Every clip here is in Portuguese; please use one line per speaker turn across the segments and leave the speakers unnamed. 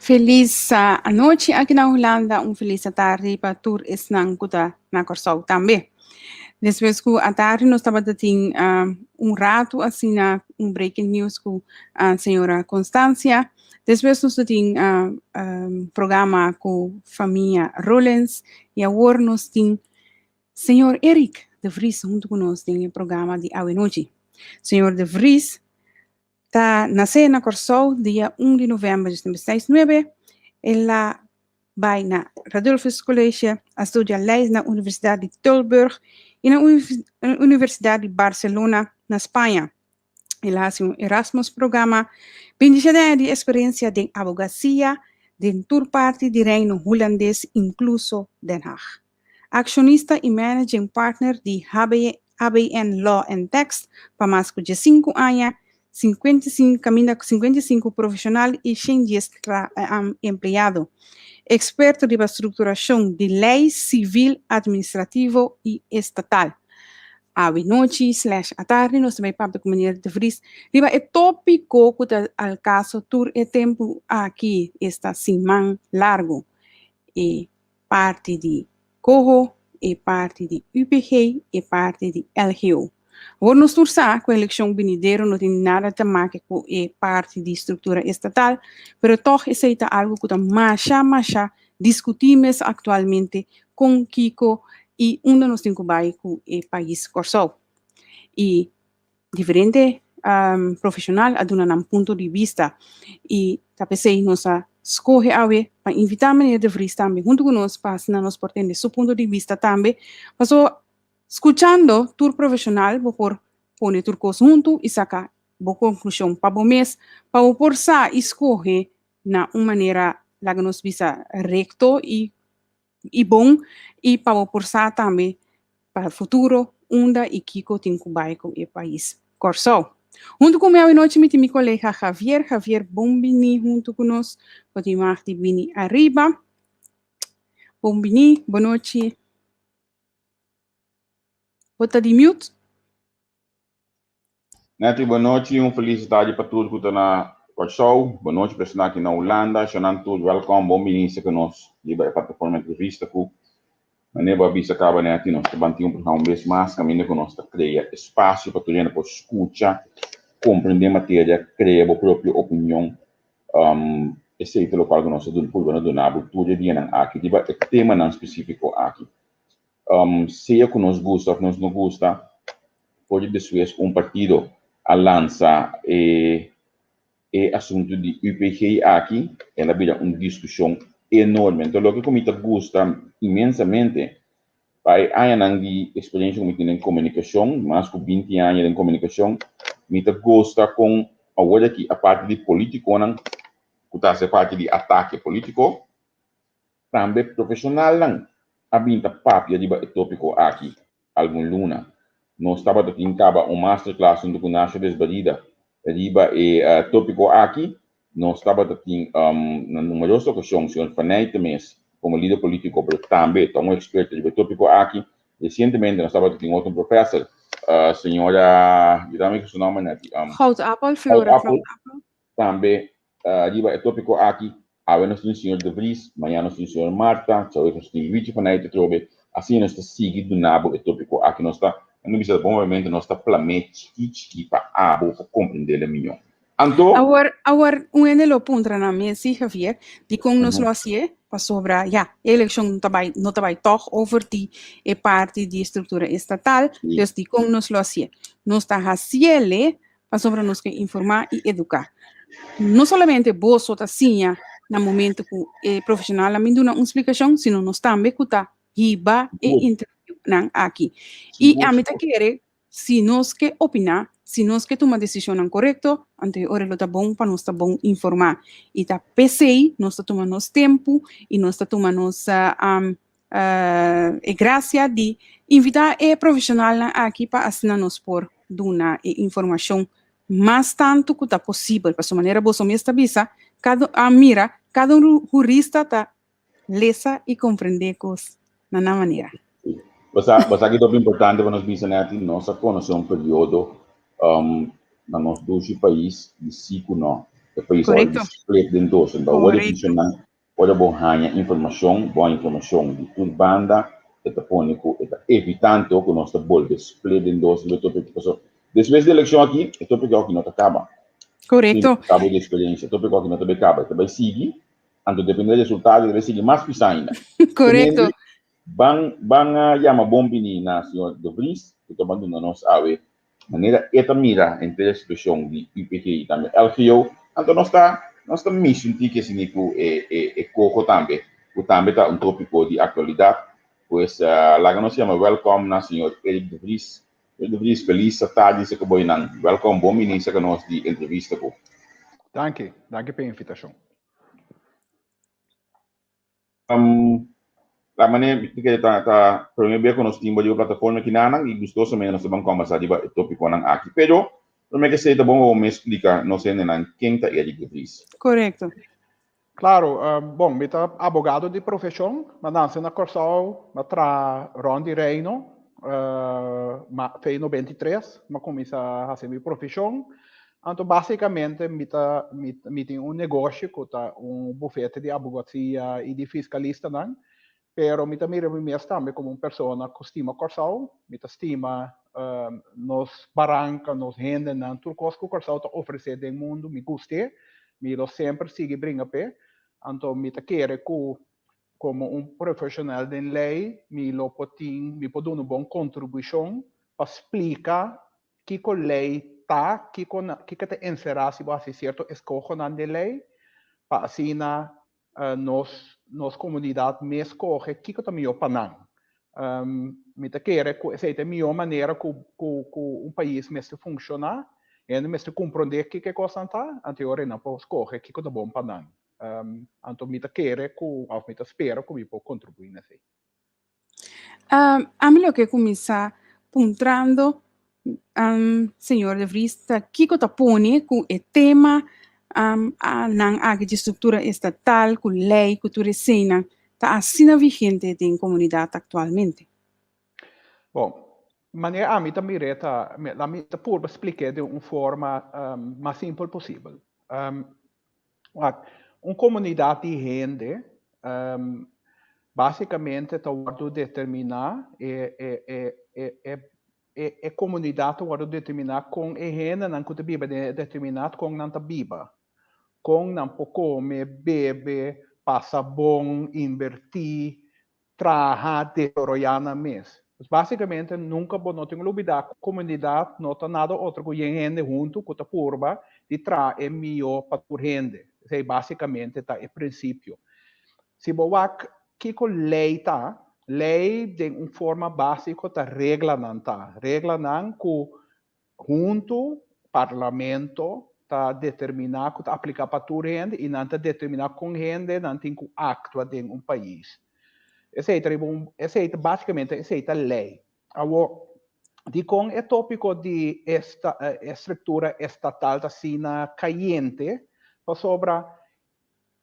Feliz noite aqui na Holanda, feliz tarde para todos que estão na Corsol também. Depois que a tarde nós estamos tendo rato assim na breaking news com a senhora Constância. Depois nós temos programa com família Rollins e agora nós temos senhor Eric de Vries junto conosco tem o programa de Awe Noite. Senhor de Vries nasceu na Corsol dia 1 de novembro de 2009. Ela vai na Radulfus College, estuda leis na Universidade de Tilburg e na Universidade de Barcelona, na Espanha. Ela faz Erasmus programa, 27 anos de experiência em advocacia, de toda parte do reino holandês, incluso Den Haag. Accionista e managing partner de ABN Law and Tax, para mais de 5 anos, 55 profissional e 110 empregado. Experto de estruturação de lei civil, administrativo e estatal. À noite / à tarde, nós também para a comunidade de Vries. Riba é tópico que ao caso tur é tempo aqui está semana largo. E parte de COHO, e parte de UPG, e parte de LGO. Agora nós torçamos com a eleição venidera não tem nada a ver com a parte de estrutura estatal, mas toch é algo que mais discutimos atualmente com Kiko e onde nós temos que com o país Corsol. E diferente profissional a dar um ponto de vista e talvez nós escolhe para invitar a maneira de Vries também junto conosco para nós portando seu ponto de vista também. Mas escuchando tu profissional, vou pôr tu coisa junto e sacar boa conclusão para o mês, para o porçar escorrer na uma maneira lá que nós visa recto e bom, e para o porçar também para o futuro, onde e Kiko tem que vai com o país Corsol. Junto com meu noite, meu colega Javier Bombini junto conosco, pode mais de vir arriba. Bombini, boa noite. Bota de mute.
Neto, boa noite, feliz tarde para todos que estão na Corsol. Boa noite para estar aqui na Holanda. Chamando todos, welcome, bom início conosco. E a plataforma de entrevista com a Neba Bisa acaba, né? Aqui nós estamos um vez mais, caminho conosco, cria espaço para toda gente para escutar, compreender matéria, criar a própria opinião. Esse é o local que nós estamos doando, todo dia aqui, o tema não específico aqui. Se é que nos gusta ou não gusta, pode depois partido a lança assunto de UPG aqui, ela vira uma discussão enorme. Então, o que me gusta imensamente, há anos de experiência em comunicação, mais de 20 anos em comunicação, me gosta com agora aqui a parte de político, que está a parte de ataque político, também profissional, a vinda papia de tópico aqui, algum luna. Nós estávamos em caba masterclass onde nós desbadida riba tópico aqui, nós estávamos em numerosas ocasiões, senhor Fanete Mes, como líder político, mas também um experto de tópico aqui. Recentemente nós estávamos em outro professor, senhora, digamos que seu nome é
Houtappel, Flora Houtappel.
Também riba tópico aqui. Agora nós temos o senhor De Vries, amanhã nós temos o senhor Marta, nós temos o Luigi Fanete Trobe, assim nós estamos seguindo o tópico aqui, nós estamos no momento nós está planejando para compreender melhor. Então,
agora ano ponto na mesa, Javier, de como nós lo hacemos para sobre a eleição não vai toch over die parte de estrutura estatal, então de como nós lo hacemos, nós está fazendo para sobre nós que informar e educar. Não somente vos assim no momento que profissional me dá uma explicação, sino nós também que está riba e interview aqui. E a mim quer se nós que opinar, se nós que tomar decisão correta, ante hora lo tá bom para nós tá bom informar. E tá PCI, nós tá tomando nosso tempo e nós tá tomando nossa graça de invitar profissional aqui para assinar nos por dar informação mais tanto que tá possível, para sua maneira você me estabiliza, cada jurista tá lesa e compreender coisas na maneira.
Mas aqui é importante para nós dizer que nós conhecemos um período na nosso país de ciclo O país
Correcto.
agora split em dois. Então, o que funciona, pode bom ganhar informação, boa informação de tudo banda, pônico, evitando que nós volve split em dois, do tópico que depois da eleição aqui, o tópico aqui não acaba.
Correcto.
Acaba de experiência, o tópico aqui não acaba, vai seguir, então depende do resultado, vai seguir mais que ainda.
Correcto.
Bang yama bombini na senhor De Vries, que tomando na nossa ave, maneira eta mira entre a situação de IPT também. LFO, então nós está missão que significa coco também, o também está tópico de atualidade, pois lá que nós chama welcome na senhor Eric De Vries. De Vries, feliz tarde, se acabou inang. Welcome, bom ministro que nós de entrevista com.
Danke pela invitação.
La maneira que está primeiro que nós temos uma plataforma que não e gostoso mesmo nós vamos conversar de tópico não aqui, pero primeiro que seja bom me explicar não sei nem quem está Eric De Vries.
Correcto.
Claro, bom, eu sou advogado de profissão, mas nasci na Corsal, mas tra Ron de Reino, foi em 93, mas comecei a fazer minha profissão. Então, basicamente, eu tenho um negócio, um bufete de advocacia e de fiscalista, não? Pero eu também me também como uma pessoa que estima Corsal, eu estima nos barrancas, nos rendas, tudo que o Corsal está oferecendo no mundo, me gusta, eu sempre sigo brinca pé. Então, eu quero como um profissional de lei, eu posso dar uma boa contribuição para explicar que a lei está, que está encerrado, se você certo, escolhe de lei, para assim, nos comunidade me escolhe que está melhor para nós. Me quero que essa é a melhor maneira que país mesmo funcionar, e mesmo compreender que é coisa está, anterior não pode escolher que está bom para nós. Então me quero ou me espero que eu possa contribuir nisso.
A mim o que começar puntrando, senhor De Vries, que está põe com o tema na de estrutura estatal, com lei, com tudo isso, está assim vigente em comunidade atualmente.
Bom, maneira a mim também reta, a mim tá por explicar de uma forma mais simples possível. Uma comunidade de renda, basicamente está a determinar a comunidade está a determinar com a renda não que biba determinado com não biba, com não comer, bebe, passa bom, invertir, trabalhar, desarrollar na mesa. Basicamente, nunca não tem a comunidade, não está nada outro que gente junto com a curva de trazer melhor para a renda. Isso é basicamente o princípio. Se você que a lei está, lei de uma forma básica está regra não está. Regra não que junto parlamento está determinar que está aplicar para a renda e não está determinar com renda, não tem que actuar em um país. Essa é basicamente a lei. Agora, com o tópico de estrutura estatal assim caliente, sobre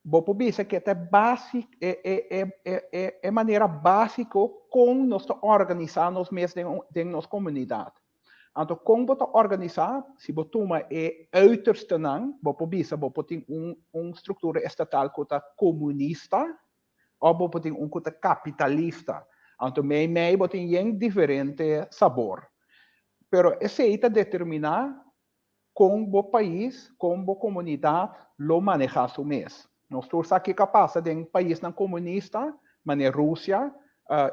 vou dizer que é básico, é maneira básica como nós organizamos mesmo em nossa comunidade. Então, como você organizar, se você toma uiterste não, você tem uma estrutura estatal que é comunista, ou você tem uma que é capitalista. Então, você tem um diferente sabor. Pero esse é determinar como o país, como a comunidade, lo maneja o mês. Nós estamos aqui capaz de um país não comunista, mas na Rússia,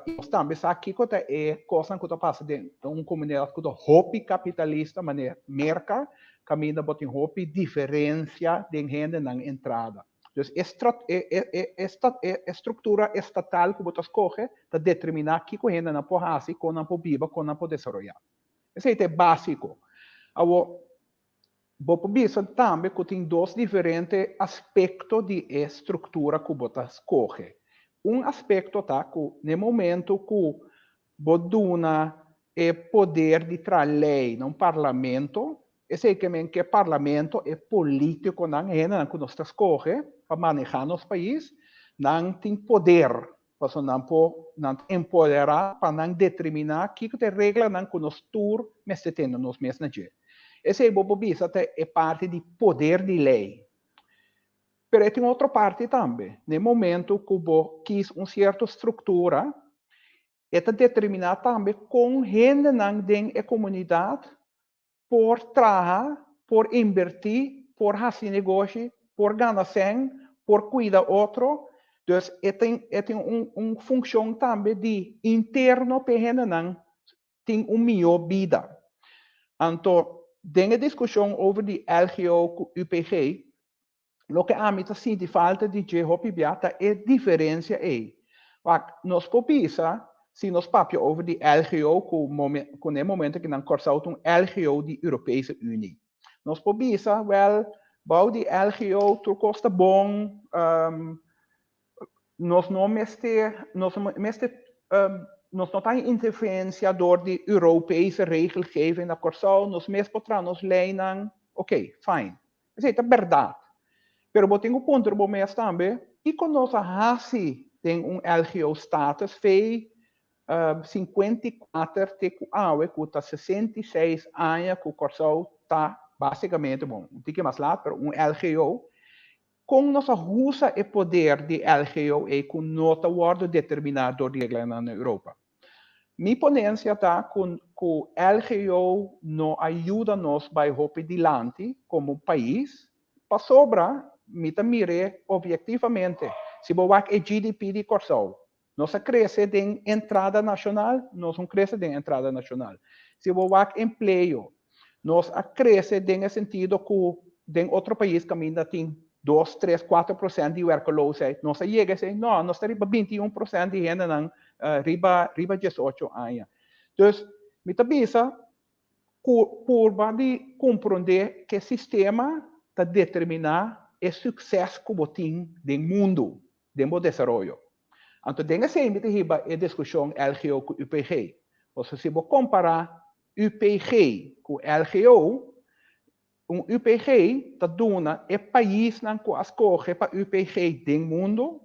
e nós também aqui que é coisa que passa de uma comunidade que é hobby capitalista, mas na merca, caminha para ter hobby diferença de renda na entrada. Então, estrutura estatal que você escolhe para determinar que a renda não pode fazer, como não pode viver, como não pode desenvolver. Esse é básico. Agora, você também que tem dois diferentes aspectos de estrutura que você escolhe. Aspecto está que, no momento que você dá poder de trazer lei no parlamento, esse é que o parlamento é político, não é que nós escolhe para manejar nosso país, não tem poder, para não empoderar, para não determinar que regra não que nós temos nos mesmos dias. Esse é parte de poder de lei. Pero tem outra parte também. No momento que você quis uma certa estrutura, é determinar também com gente na comunidade por trabalhar, por invertir, por fazer negócio, por ganhar por cuidar outro. Então, tem uma função também de interno para gente tem melhor vida. Então, denke discussão over die LGO com UPG, o que a mim sente falta de Jehová Biata é diferença aí. Nós podemos, se nós papio over die LGO com o momento que nós cortamos um LGO de Europese Unie. Nós podemos, bouw die LGO ter costa bom, nós não temos interferência door de Europese regelgeving na Corsau, nós mesmo podemos lenen, ok, fine. Isso é verdade. Pero eu tenho um ponto do mês também, e quando nós tem LGO status, fez 54 teco aue, que está 66 anos, que o Corsau está basicamente, bom, um pouquinho mais lá, pero LGO, com nossa russa e poder de LGO e com nota word determinado de regra na Europa. Minha ponência está com o LGO não ajuda-nos para ir adiante como país, para sobrar, mire objetivamente, se você é GDP de Corsau, nós cresce de entrada nacional, nós não cresce de entrada nacional. Se você é emprego, nós cresce de sentido que em outro país que ainda tem 2, 3, 4% de werkloosheid. Nós chega a não, nós temos 21% de gente riba 18 anos. Então, me pensa, curva de compreender que o sistema está determinar o sucesso que você tem no mundo, no desenvolvimento. Então, dengue sempre riba a discussão LGO com UPG. Ou se você comparar UPG com LGO, UPG está dando país na qual escolhe para UPG do mundo,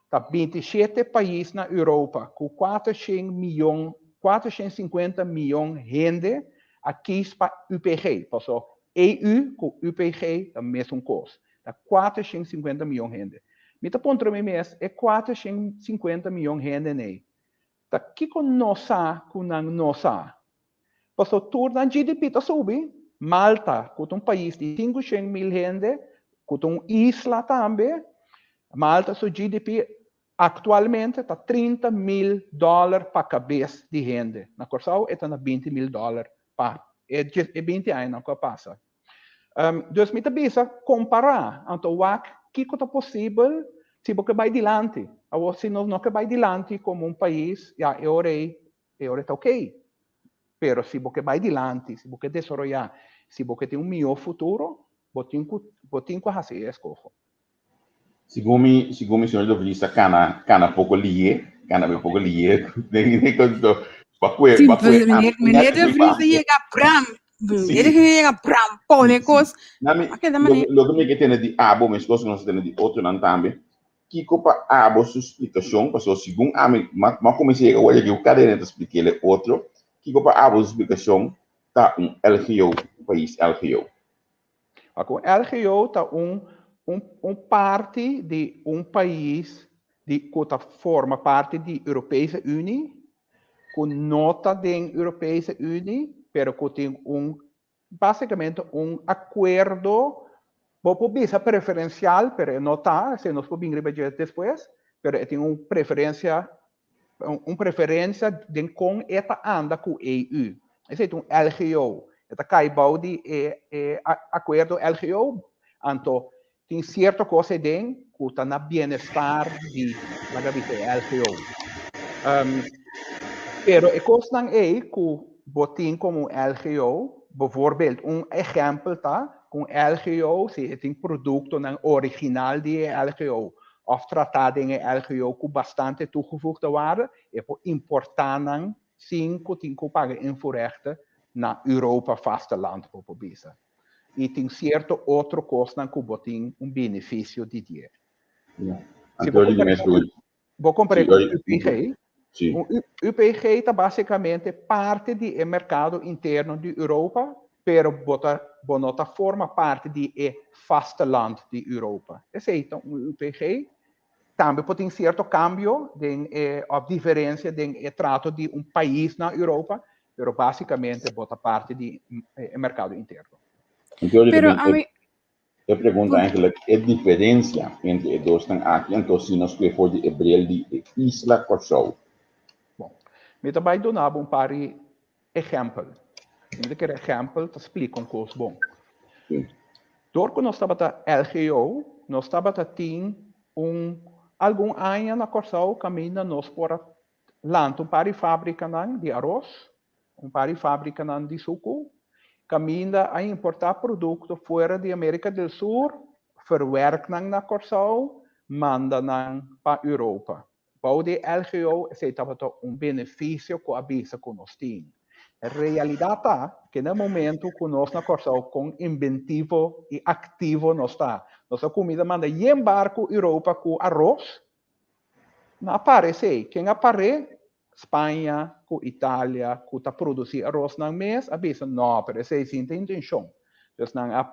está 27 países na Europa, com 450 milhões de gente aqui para UPG. Passou EU com UPG, a mesma coisa. Está 450 milhões de gente. Mita ponto para mim é 450 milhões de gente aí. Tá que com nossa, com nossa. Passou tudo na GDP está subindo. Malta, que é um país de 500 mil gente, que é uma isla também. Malta, seu GDP atualmente está $30 mil para cabeça de gente. Na Corsau, está na $20 mil para. É 20 anos que passa. Então, me pensa comparar. Então, o que é possível se você vai adiante. Se nós não vai adiante como um país, agora está ok. Pero se você vai adiante, se você desenvolver, se você tem melhor futuro, você tem que fazer isso.
Segundo o senhor do vista, cana pouco lie.
Sim, meneer de Vries chega Bram. Ele chega Bram, pone coisa.
Lo que me tiene de abo, mas coisa não se tem de outro não também. Que copa abo sua explicação, porque segundo a mim, mas comecei a olhar que o cara não explica ele outro. Que copa abo sua explicação tá LGO, país LGO.
O LGO está parte de país que forma parte da Europese Unie, com nota da Europese Unie, pero que tem basicamente acordo, pode ser preferencial, pero não está, se nós podemos ver depois, pero tem uma preferência de com esta anda com EU. Esse é LGO. Esta caibau de acordo LGO, então tem certa coisa que está na bem-estar de LGO. Pero a coisa não é que botem como LGO, bijvoorbeeld exemplo tá, com LGO, se tem produto original de LGO, of tratado em LGO com bastante toegevoegde waarde, é por importar sim que tem que pagar invoerrechten na Europa vasteland por pobisa. E tem certo outro custo que botem benefício de dinheiro. Se vou comparar com o UPG, o UPG está basicamente parte do mercado interno de Europa, pero bonota forma parte de vasteland de Europa. Então, o UPG também pode ter certo cambio a diferença de trato de país na Europa, pero basicamente bota parte do mercado interno.
Então,
Pero
eu pergunto eigenlijk, a diferença entre os dois estão aqui, então se nós for de Hebreu de Isla Curaçao.
Bom, eu também dou par de exemplos. Eu quero exemplo, te explico coisa bom. Door que nós estamos LGO, nós estamos tendo algum ano na Curaçao caminha nós por land, par de fábrica de arroz, par de fábrica de suco, caminha a importar produtos fora de América do Sul, verwerkt na Curaçao, manda para a Europa. Para de LGO, esse é benefício que a bisa que nós temos. A realidade é que no momento que nós na Curaçao com inventivo e ativo nós está. Nossa comida manda embarco Europa com arroz. Não aparece. Quem aparece? Espanha, com Itália, que está produzindo arroz no mês, a bisa não aparece sem intenção. Então, não há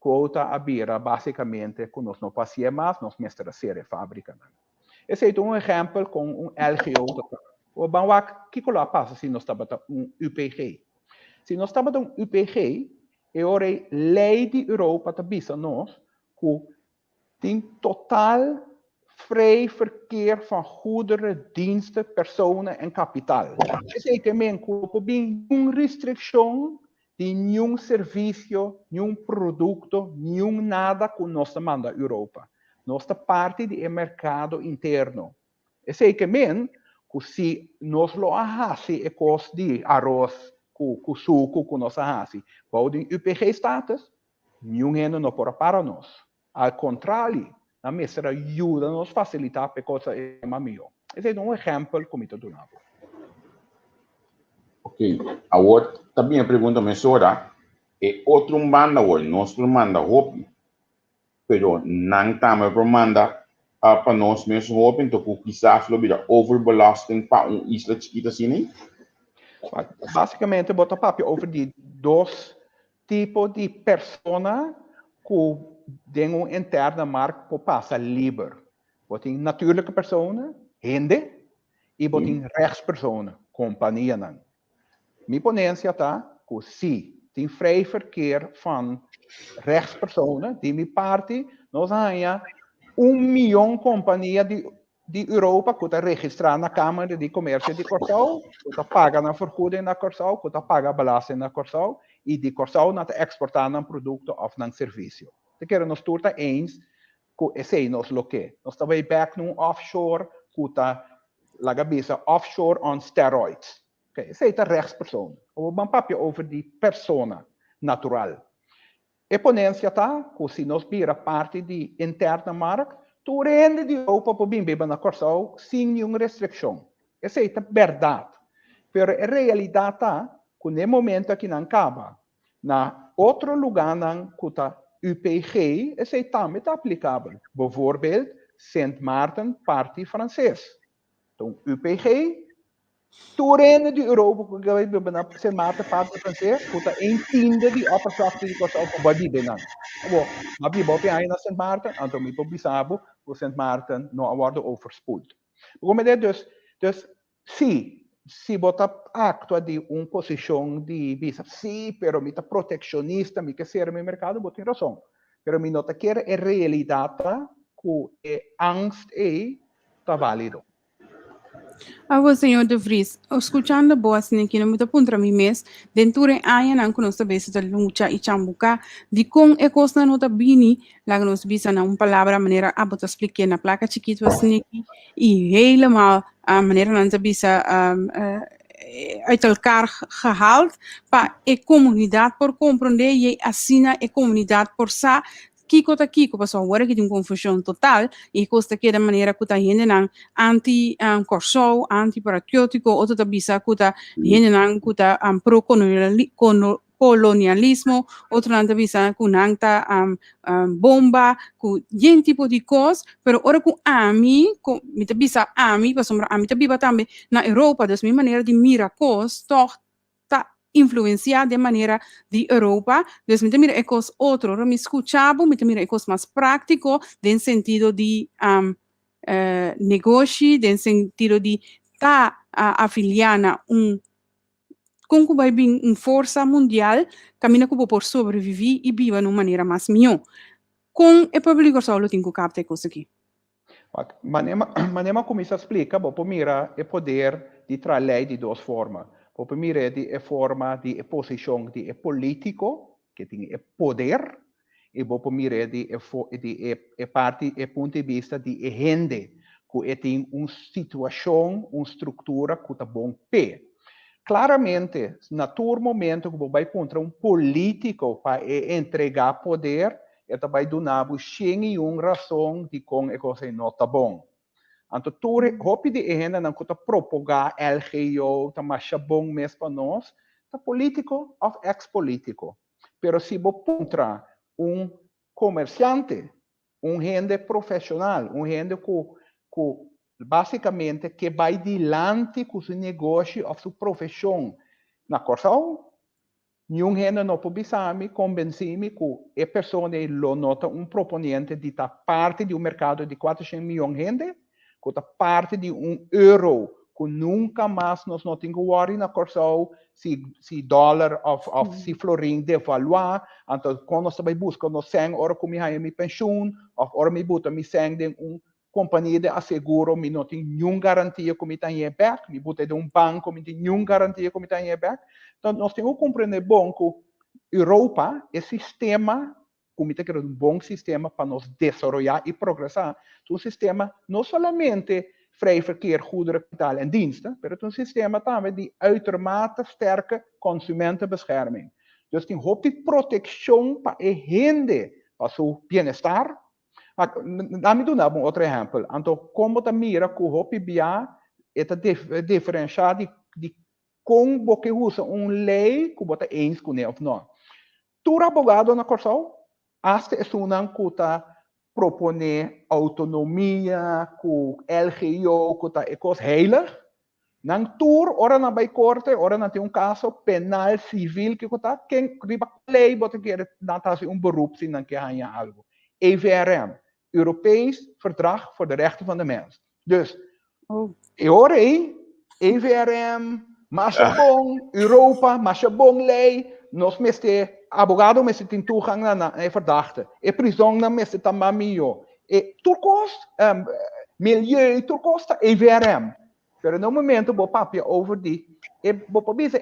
quota a bira basicamente que nós não passamos mais, nós mestres a fábrica. Esse é exemplo com LGO. O que passa se nós estamos UPG? Se nós estamos UPG, é a lei de Europa que diz nós que tem total vrij verkeer van goederen, diensten, personen en kapitaal. Isso é também que nenhuma restrição de nenhum serviço, nenhum produto, nenhum nada que nós manda à Europa. Nós parte do mercado interno. Isso é também que se nós lo hacemos cos de arroz, com suco, com nós hacemos, para UPG status, nenhum não pode para nós. Ao contrário, a mestra ajuda nos facilitar a coisa é melhor. Esse é exemplo como eu estou dando.
Ok. Agora, também a pergunta me sora, é outro manda hoje, nosso manda roupa, pero não estamos para manda para nós mesmos roupa, então quizás lo vira overbelasting para isla chiquita assim,
basicamente, bota papel over de dois tipos de persona que tem interna marca que passa livre. Bota em natuurlijke persona, gente, e bota em rechtspersona, companhia. Minha ponência está que se tem vrij verkeer van rechtspersonen, de minha parte, nós temos 1 milhão companhia de Europa que está registrada na Câmara de Comércio de Curaçao, que está paga na vergoeding na Curaçao, que está paga belasting na Curaçao, e de Curaçao está exportando um produto ou um serviço. Então, quero nós todos eens que esse é nosso local. Nós estamos back num offshore, que está, lá cabeça, offshore on steroids. Okay, esse é a rechtspersoon. We hebben papje over die persona natural. A ponência está, que se nós vira parte de interna marca, tu rende de Europa para bem beber na Curaçao sem nenhuma restrição. Essa é a verdade. Mas a realidade está que no momento que não acaba, na outro lugar que está UPG, essa também está aplicável. Bijvoorbeeld, Sint Maarten, parte francês. Então, UPG, tu rende de Europa, que vai beber na Sint Maarten, parte francês, que está entende de oppervlakte de Curaçao para beber na. Bom, mas we hebben na Sint Maarten, en toen we bisabo, que Sint Maarten não worden overspoeld. Como é dus se botar acto de posição de bisa, sim, pero me proteccionista, me quer ser no mercado, botem razão. Pero me nota que é realidade que angst está válido.
Agora, senhor De Vries, escutando boas aqui no meu ponto mim mês, dentro de aia não conosco a vez da luta e chambuca, de com é coisa não tá bini, lá nos bisa na palavra maneira a botar explicar na placa chiquito assim aqui e helemaal a maneira não tá bisa uit elkaar gehaald, para a comunidade por compreender e assina a comunidade por sa Kiko ta Kiko, pasó ahora que tem confusão total e costa que da maneira que tá gente não anti Curaçao, anti patriótico, outro tá bisa que tá gente não que tá pro colonialismo, outro não tá bisa que não tá bomba, que gente tipo de coisa, pero ora que a mim, me tá bisa a mim, pasó a mim tá biba também na Europa, das minha maneira de mirar coisa, toch influenciar de manera de Europa. Entonces, me mira ecos otro, me escuchaba, me mira ecos más práctico, en sentido de negocio, en sentido de estar afiliada com que vai vir uma força mundial, caminha como por sobreviver e viver de uma maneira mais melhor. Com o público só tem que captar coisa aqui.
Manema como isso explica, por mira é poder de trazer de duas formas. Por mira de forma de posição de político, que tem poder, e por mira de parte e ponto de vista de gente, que tem uma situação, uma estrutura que está bom pé. Claramente, na todo momento que você vai contra um político para entregar poder, ele vai dar uma razão de como a coisa não está bom. Então, tudo hope de agenda não conta propagar LGO, tá mais bom mesmo para nós, tá político ou ex-político. Pero se você contra comerciante, gente profissional, gente que basicamente que vai adiante com seu negócio ou sua profissão. Na Corsal, nenhum gente não pode me convencer-me que a pessoa lo nota proponente de estar parte de mercado de 400 milhões de gente, que está parte de euro, que nunca mais nós não temos que worry na Corsal se dólar ou se florim devaluar. Então, quando nós estamos buscando 100 horas como minha pensão, ou hora me bota me 100 de companhia de asseguro, me não tem nenhuma garantia que me tem back, me bota de banco, me tem nenhuma garantia que me tem back. Então, nós temos que compreender bom que Europa é sistema, como tem que um bom sistema para nos desenvolver e progressar. Um sistema não somente vrij verkeer, goederen, kapitaal en diensten, maar het is een systeem também de uitermate sterke consumentenbescherming. Dus die hoopt die protectie para a gente, para seu bem-estar. Dá-me um outro exemplo. Então, como da mira que o hoopt bia é diferenciar de como que usa lei que você é eens com ele ou não. Tu advogado na Corsal, hasta é uma que propone autonomia, com LGO, que é coisa heilig. Nang tour, ora na bij corte, ora na tem caso penal civil que está quem riba lei bota quer dat beroep zien dan krijg je algo. EVRM, Europees Verdrag voor de Rechten van de Mens. Dus, EVRM, Machabong, Europa, Machabong lei, nos meste abogado meste tem toegang na verdachte. E prisão na meste tamamio. E turcos, milieu turcos EVRM. Pero no momento bo papia over die bo pobisa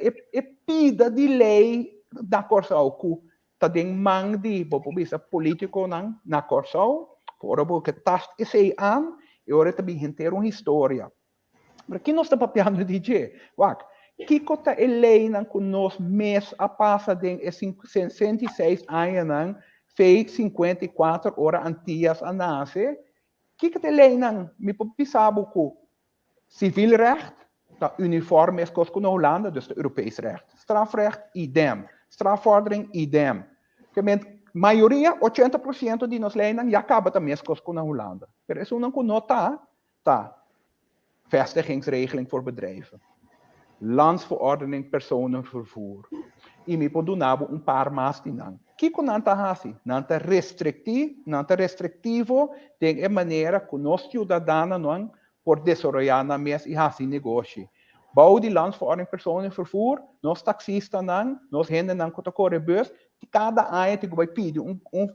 pida de lei da Corsal ku ta ding mang di bo pobisa politico na Corsal por bo que tast esse an e ora ta bi inteiro uma história. Mas que nós está papiando DJ? Wak, que cota lei nan ku nos mês a passa ding é 66 anos nan fei 54 hora antias anase. Que cota lei nan me pobisa ku civielrecht, dat uniform is kost in Hollande, dus het Europees recht. Strafrecht, idem. Strafvordering, idem. Met maioria, 80% die nos leiden, ja, acaba também kost in Hollande. Er is een nota, vestigingsregeling voor bedrijven. Landsverordening personenvervoer. E me pode dar paar maas die nan. Kiko nanta hasi, nanta restrictivo, de maneira que nós cidadãos não por desarrollar na mes e assim negócio. Bouw die landsverordening personenvervoer, nós taxistas não, nós gente não que corre bus, cada ano que vai pedir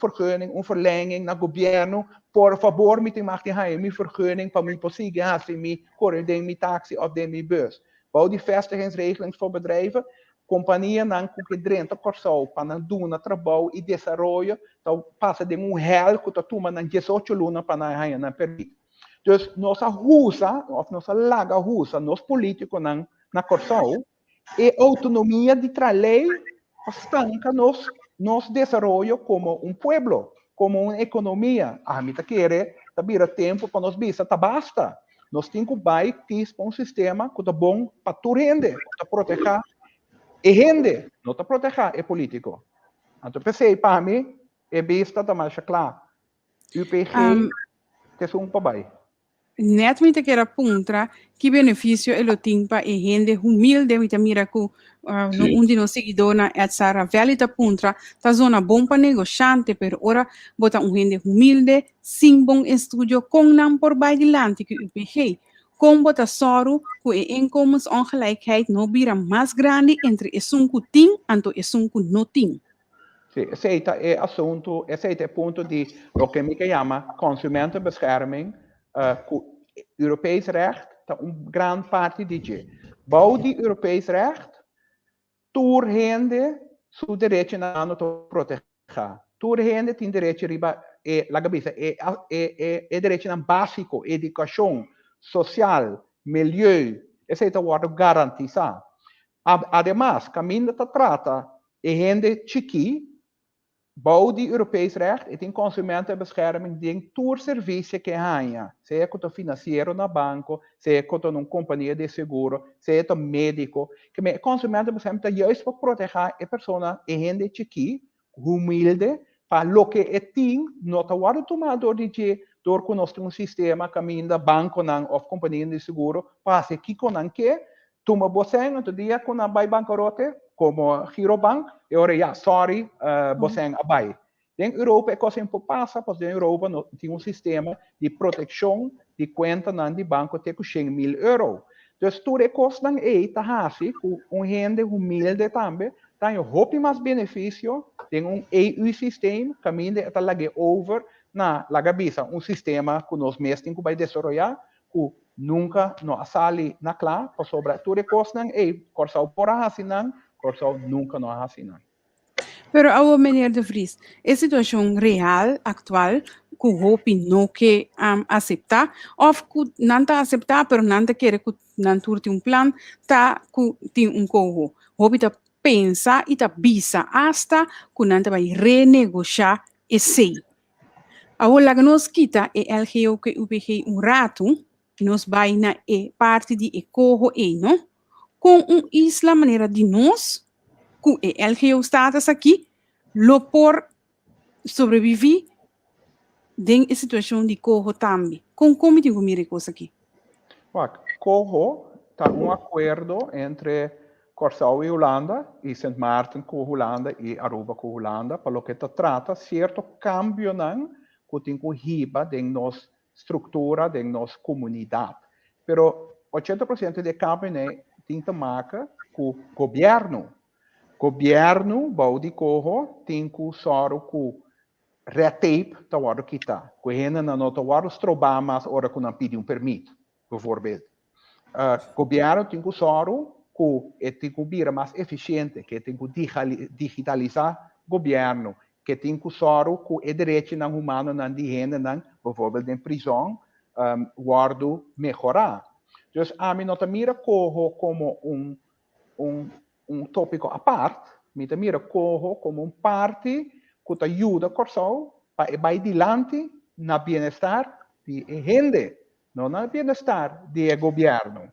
vergunning, verlenging na governo, por favor, me tem mais de minha vergunning para me conseguir assim me correr de minha taxi of de minha bus. Bouw die vestigingsregelings voor bedrijven, companhia não que drenta Corsal para doen na trabalho e desenvolver, então passa de hel que toma na 18 luna para na permit. Dus nossa rusa, of nossa laga rusa, nos políticos na Corsal, é autonomia de trazer estanca nos desenvolver como pueblo, como uma economia. A gente quer tabira tempo para nós bisa, tá basta. Nós temos que ter sistema que tá bom para tu rende, para proteger e rende, não para proteger é político. Então pensei para mim, é besta tá mais claro. UPG, que é papai.
netamente que era puntra, que benefício ele tem para a gente humilde, me mira que
Sim.
um de nos seguidores é essa velha puntra, tá zona bom para negociante, pero ora bota gente humilde, sem bom estudo, com não por baixo delante que o PG. Com bota soro, que a inkomensongelijkheid no bira mais grande entre esse que tem e esse que não tem.
Sì, ese è assunto, ese è il punto di lo che mi chiama consumentenbescherming. Europees recht, dat een gran parte dice, bouw die Europees recht, toerhende su derecho nano to proteger. Toerhende tin derecho riba la cabeça é derecho nan básico, educação, social, milieu, esse é o garantizar. Además, caminho ta trata e gente chiqui, bouw die Europees recht, het in consumentenbescherming ding toerservice que ganha. Seja com o financeiro na banco, seja com uma companhia de seguro, seja com médico. Que me consumentenbescherming está juist para proteger a pessoa e gente chiqui, humilde, para lo que é tem, não está o tomador de je, door conosco um sistema caminho da banco nan, ou companhia de seguro, para se que com nan que, toma você, outro dia, com a bai bancarote, como Girobank, e ora ja, sorry, você abai. Em Europa é coisa que passa, porque em Europa tem um sistema de proteção de conta de banco até com 100.000 euros. Então, tudo é coisa que está assim, com gente humilde também, tem muito mais benefício, tem um EU-sistema, caminho até lá over, na cabeça, um sistema que nós mesmos temos que desenvolver, que nunca nos sale na clá, sobre tudo é coisa que corsa por assim, corso nunca não assinam.
Pero ao meneer De Vries, a situação real, atual, que o hopi não quer aceitar, ou que não está aceitar, pero não quer que não tem um plano, tá que tem um corro. Hopi tá pensa e tá bisa hasta que não vai renegociar esse. Agora que nós quita é LGO que UPG um rato, nós vai na parte de corro não, com isla maneira de nós que el geostatus aqui, lo por sobreviver em situação de corro também. Como tem que coisa aqui?
Corro está acordo entre Curaçao e Holanda, e Sint Maarten com Holanda e Aruba com Holanda, para o que trata certo cambio que tem que riba de nossa estrutura, de nossa comunidade. Pero 80% de cambio tem que marcar com o governo. Governo, boude corro, tem que usar o retape da hora que está. Correndo na nota hora, os trobamas, hora que não pede permito, por favor. Governo tem que usar que tem que vir mais eficiente, que tem que digitalizar governo, que tem que usar que é direito não humano, não de gente, não, por favor, em prisão, guardo melhorar. Então, a mim não mira corro como um tópico à parte, me mira corro como parte que te ajuda a Curaçao para ir adiante no bem-estar de gente, não no bem-estar do governo.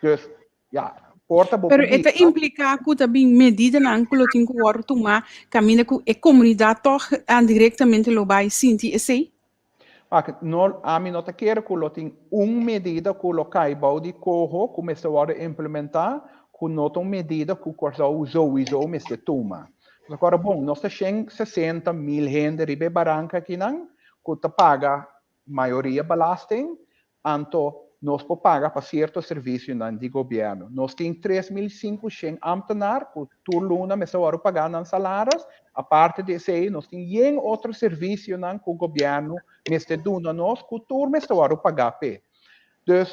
Então, porta
Pero isso implica que também medida não que tem que tomar caminho que a comunidade toch diretamente lo vai sentir assim.
A mim não quero que tem medida que o caiba de corro começa a implementar que não tem medida que o Curaçao usou, mas se toma. Agora, bom, nós temos 60.000 gente ribe barranca aqui, que te paga maioria balastem, então nós pagar para certo serviço de governo. Nós temos 3.500 ambtenares, que por luna me são pagar nos salários, a parte de isso, nós temos outro serviço que o governo me está dando nós, que tur me são pagar. Então,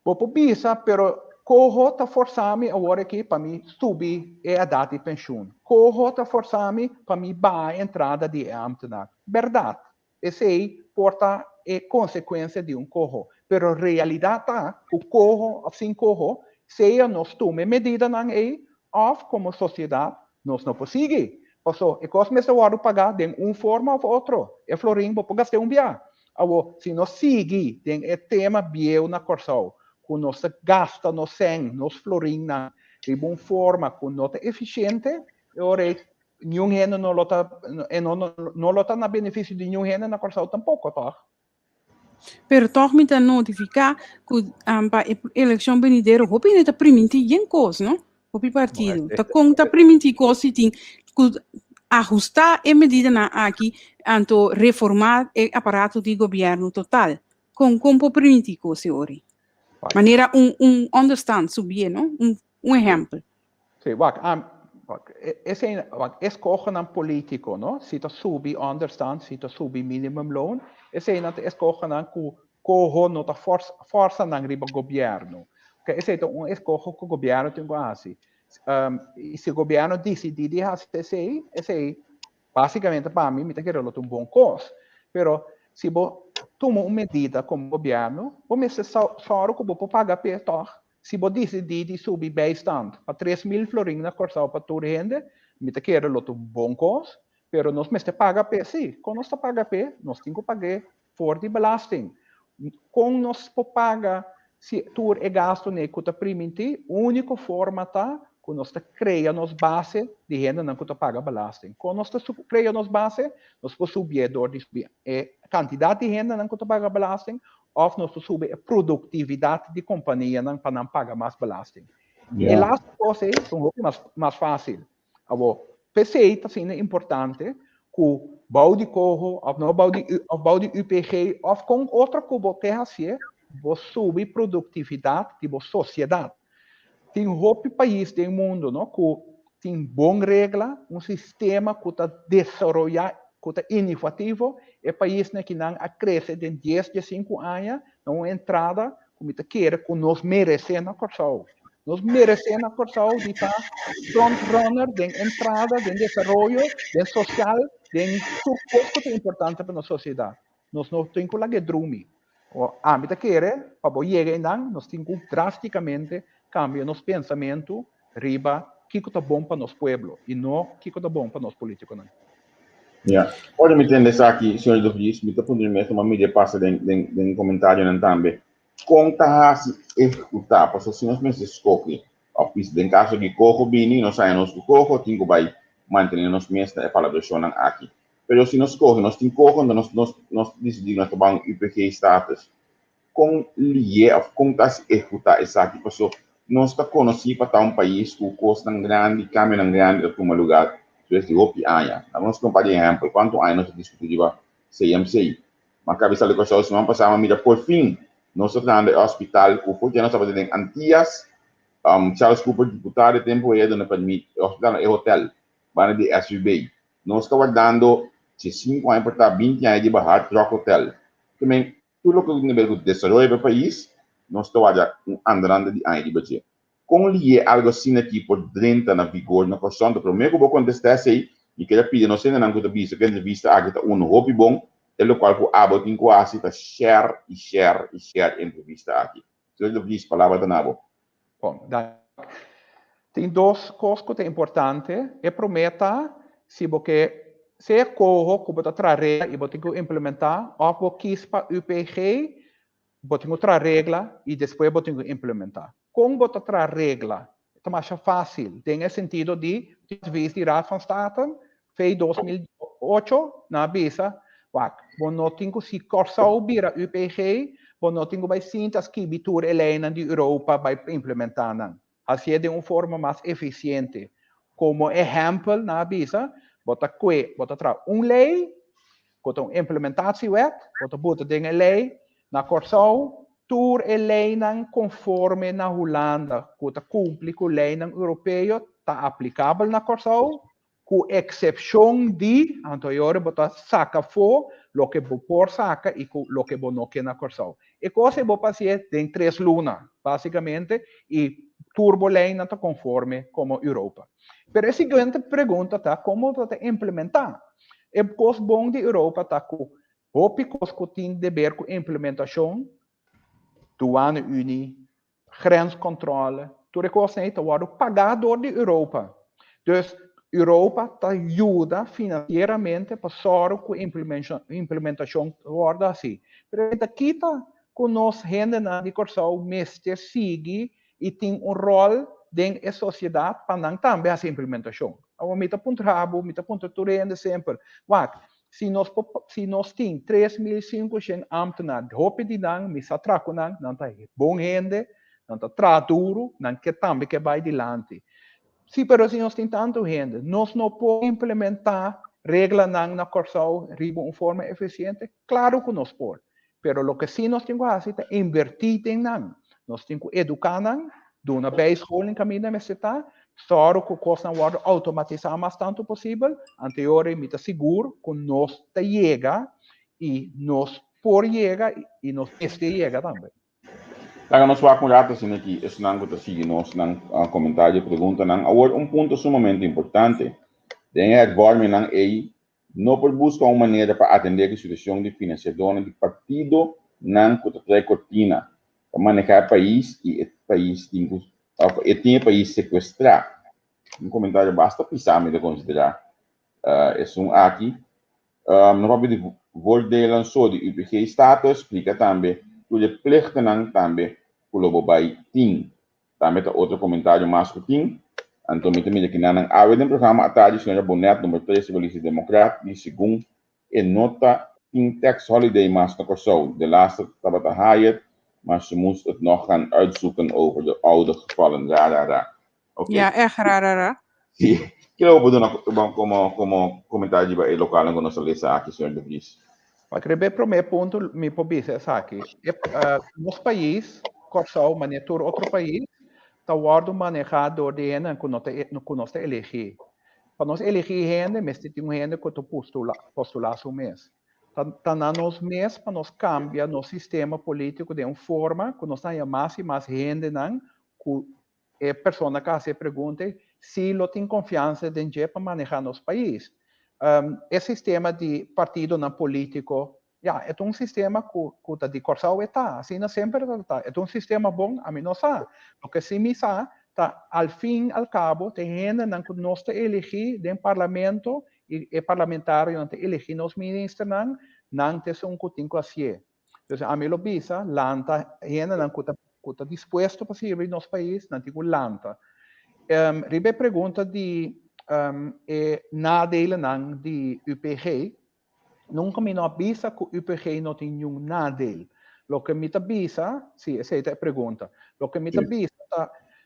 vou pensar, pero corro está forçando agora aqui para mim subir a idade de pensão. Corro está forçando para mim a entrada de ambtenar. Verdade. Esse aí porta é consequência de corro. Pero a realidade está que o corro, assim corro, seja nós tomamos medida não é, ou como sociedade, nós não conseguimos. Passou, e coisa mais a pagar de forma ou outra. É florim, vou gastar bia. Agora, se nós seguir, tem o tema bio na Curaçao, que nós gasta nos 100, nos florim, de uma forma que não é eficiente, ora, nenhum renda não está na benefício de nenhum renda na Curaçao tampouco, tá?
Pero toch me notificar que para eleição venidero, hopi neta priminti yen cos, no? Hopi partido. Ta conta priminti cos e tem que ajustar a medida na aqui, anto reformar o aparato de governo total. Com priminti cos ori. Maneira understand subir, no? Exemplo.
Sim, escogen een politico, no? Si ta subi understand, si ta subi minimumloon, escogen een cojo no ta força nang riba governo. Que escoge que o governo tem quase. E se o governo decide esse basicamente para mim, me tá querendo um bom costo. Pero se você toma uma medida como governo, você só que você paga per se você decidir subir bijstand para 3.000 florins na corção para toda rende, me tá querendo um bom costo, pero nós me paga per sim. Quando nós paga per, nós temos que pagar for de belasting. Quando nós paga se tu é gasto ne kuta priminti, única forma tá quando nós cria nos base de renda não kuta paga belasting. Quando nós cria nos base, nós podemos subir a quantidade de renda não kuta paga belasting, ou nós podemos subir a produtividade de companhia não para não pagar mais belasting. E lá coisa é um pouco mais fácil. Agora, PCI está sendo importante com bouw die kogel, of bouw die UPG, of com outra cubo terra se você subir produtividade de você sociedade. Tem outro país do mundo, não, que tem boa regra, sistema que está desenvolvido, que está inovativo, é país que não cresce de 10 a 5 anos, não entrada, como está querer, que nós merecemos na Corsau. Nós merecemos na Corsau de estar frontrunner, de entrada, de desenvolvimento, de social, de suposto que é importante para a sociedade. Nós não temos que drumir. A mim querer, para chegar nós temos que drasticamente cambiar nosso pensamento, riba, que é bom para nosso povo, e não que é bom para nosso político.
Yeah. Olha, me entende aqui, senhor do Viz, me está pondo mesmo uma mídia passa de comentário também. Conta se executar, porque se nós mesmos escolhe, em caso de corro bini, nós saímos do corro, tem que vai manter nós mesmos a palavra aqui. Pero se nós corre, nós tem corro, nós decidimos tomar UPG status. Com lié, conta se executar essa aqui, porque nós está conhecido para um país que custa grande, caminho grande, para um lugar. De hopi aya. Vamos comparar exemplo, quanto anos nós discutimos CMCI. Mas cabeça de coisa, semana passada, mira, por fim, nós estamos no hospital, o que nós estamos fazendo Antias, Charles Cooper, deputado de tempo, e não permite, hospital é hotel, para de SUB. Nós estamos dando 5 anos para 20 anos de barrar, troca hotel. Também, tudo o que o nível de desenvolvimento do país, nós estamos andando de anos de budget. Com lié algo assim aqui por dentro na vigor na questão do primeiro que vou contestar aí e que ele pede não sei não que vista que ele vista aqui tá hobby bom ele qual que abo tem quase tá share entrevista aqui se ele diz palavra da nabo
bom tem duas coisas que é importante e prometa se você se corro que você trazer e você tem que implementar ou você quis para UPG você tem outra regra e depois você tem que implementar. Como você traz regra, é mais fácil. Tem o sentido de, às vezes, de Raad van State, fez 2008, na bisa, você não tem que se corçar vira UPG, você não tem que vai sintas que bitur elena de Europa vai implementar. Assim é de uma forma mais eficiente. Como exemplo, na bisa, você traz uma lei, você tem implementatie wet, você bota de lei, na Corsau, tur e lei não conforme na Holanda, que cumpre com a lei europeia, está aplicável na Corsau, com exceção de, anterior, você saca fora, o que você pode sacar e o que você não quer na Corsau. E coisa você pode fazer em 3 lunas, basicamente, e turbo lei não está conforme como a Europa. Mas a seguinte pergunta está, como você implementar? É coisa bom de Europa está com Hopicos que tem dever com implementação, douane-unie, grenscontrole, tudo isso está sendo pagado da Europa. Então, Europa ajuda financeiramente para que a implementação seja assim. Mas aqui está com nós, gente de Corsau, mestre sigue e tem rol dentro da sociedade para não também essa implementação. A mim está ponto rabo, me está ponto tudo sempre. se nós temos 3.500 ambtenaars, hope de nang, misa traco nang, não tá bom rende, não tá traturo, não que também que vai adiante. Sim, pero se nós temos tanto rende, nós não podemos implementar regra na Corsau de uma forma eficiente? Claro que nós podemos. Pero lo que sim nós temos que fazer é invertir em nang. Nós temos que educar nang, dar uma bijscholing caminho na cidade, só que costa não automatizar mais tanto possível, anterior me seguro que nós te chega e nós por chega e nós este chega também.
Agora nós vamos acumular assim aqui, esse não que está nós não comentário pergunta não, agora ponto sumamente importante, tem a forma não é não por buscar uma maneira para atender a situação de financiador de partido não que traz cortina para manejar o país e o país tem o país sequestrar. Comentário basta pensar de considerar esse aqui não vai pedir voltar lançou de UPG status explica também o de plechte não também o lobo by ting também outro comentário mais que ting então me também aqui na área do programa atalho senhora Bonet número 3 Civilista Democrata e segundo nota in tax holiday mas na Corsau de laatste tabata Hayat maar ze moest het nog gaan uitzoeken over de oude gevallen.
Okay. Ja, echt raar.
Sí, quiero poner como comentário para o local que nós lemos aqui, senhor de Vries.
Para o primeiro ponto, me pode dizer aqui, nos países, Corsau, mas outro país, está sendo manejado de gente que nós elegir. Para nós elegir gente, nós temos gente que postular o mês. Está nos mês para nós cambiar no sistema político de uma forma que nós tenhamos mais e mais gente, que a pessoa que se pergunta se lo tem confiança de gente para manejar nosso país. Esse sistema de partido não político, é um sistema que de Corsau está, assim não sempre está. É um sistema bom, a mim não sabe. Porque se me sabe, ao fim, ao cabo, tem gente que nós elegir dentro do parlamento e parlamentário que elegir nos ministros, não tem um que tem que fazer. Então, a mim lo bisa, lanta, gente que está disposto para servir nosso país, não tem que lanta. Ribe pergunta de nadelen de UPG. Nunca me não avisa que o UPG não tem nenhum nadel. Lo que me avisa, sim, essa é a pergunta. Lo que me avisa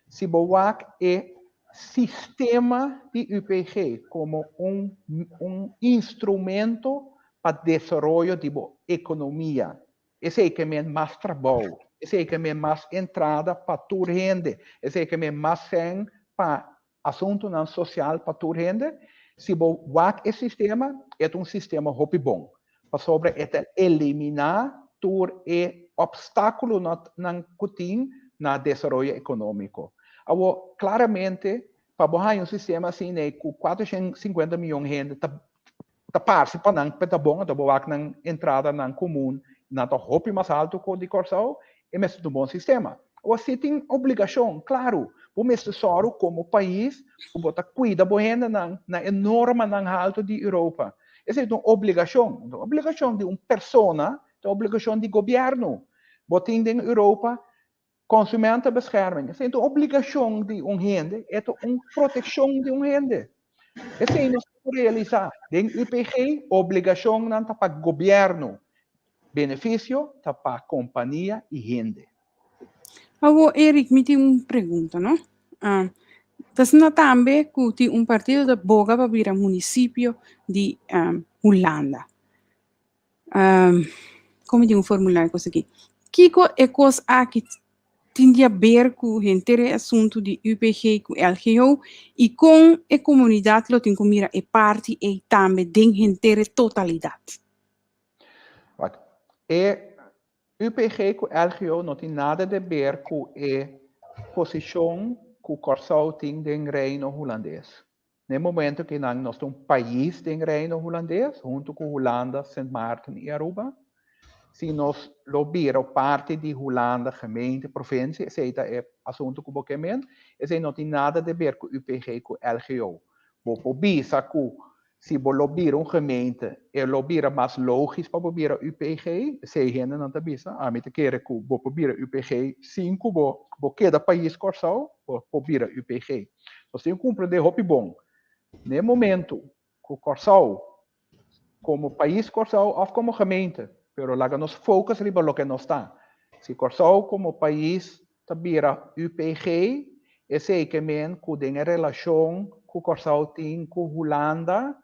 se boak é sistema de UPG como instrumento para desenvolvimento de economia. Esse é que é mais trabalho. Esse é que é mais entrada para toda gente. Esse é que é mais sem para assunto social para toda gente. Se esse sistema é um sistema muito bom. Para sobre eliminar todo obstáculo que tem no desenvolvimento econômico. Agora, claramente, para um sistema assim, com 450 milhões de gente, está participando, está bom, está bom, na entrada na comum, na roupa mais alto que o de Corsau, é um bom sistema. Ou se tem obrigação, claro, o mesmo soro como país, o botar cuida boa na enorme alto de Europa. Essa é uma obrigação de uma pessoa, é uma obrigação de governo. Botem na Europa, consumentenbescherming. Essa é uma obrigação de um gente, é uma proteção de um gente. Essa é não realizar. Dentro do UPG, obrigação não está para governo, benefício está para companhia e gente.
Agora, Eric, me tem uma pergunta, não? Você também que tem um partido de Boga para vir ao município de Holanda. Como tem um formulário aqui? Que é coisa que tem a ver com o inteiro assunto de UPG, com LGO, e com a comunidade que tem que mirar a parte e também tem inteira totalidade.
UPG com LGO não tem nada a ver com a posição que o Corsau tem no reino holandês. No momento que nós temos um país no reino holandês, junto com Holanda, Sint Maarten e Aruba, se nós lobbyeren parte de Holanda, gemeente, provincie, esse é assunto que bocamento, esse não tem nada a ver com UPG com LGO. Vou bisa que se você lobbyar uma gemeente, lobbyar mais lógico para lobbyar UPG, se gente não está bisa, a mim te quer que vou lobbyar UPG 5, vou cada país Corsau, vou lobbyar UPG. Você tem que compreender o bom. No momento que o Corsau como país Corsau of como gemeente. Pero laga nos focus riba lo que no está. Si Corsau como país tabira UPG, esse que men ku den relação com Corsau tem com Holanda,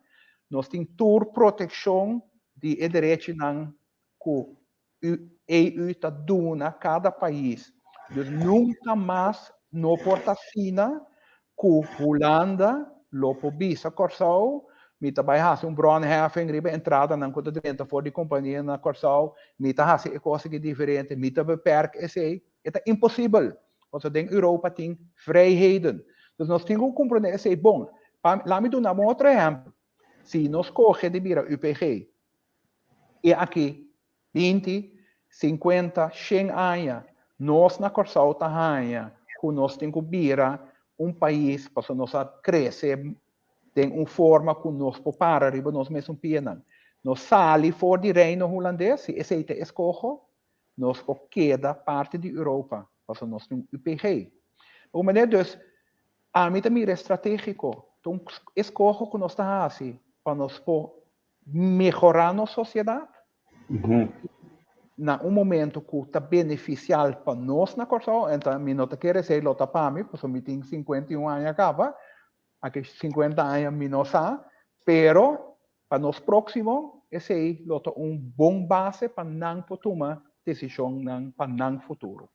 nós tem tour proteção de direito nan ku EU ta duna cada país. Dus nunca mais no porta fina ku Holanda lopo bisa Corsau, mita vai hasi bronheffing riba entrada nan kuta dentro for de companhia na Corsau, mita hasi coisa que diferente, mita beperk esse, é impossível. Want in Europa tem vrijheden. Dus nós temos que compreender esse bom. Lá me dar um outro exemplo. Se nós corre de bira UPG e aqui 20, 50, 100 anos, nós na Corsau Tahanha, que nós temos que bira país para nós crescer, tem uma forma que nós popara riba nós mesmos pianan. Nós sali fora de reino holandês, esse é escojo, nós queda parte de Europa. Para nós temos UPG. Mas, dus, a mim também é estratégico. Então, escojo que nós estamos assim, para nós melhorar a nossa sociedade. Na momento que está beneficial para nós na Corsau, então, eu não quero dizer que para mim, porque eu tenho 51 anos acaba, aqui 50 anos eu não sei, pero para nós próximos, esse é bom base para não tomar decisão para não futuro.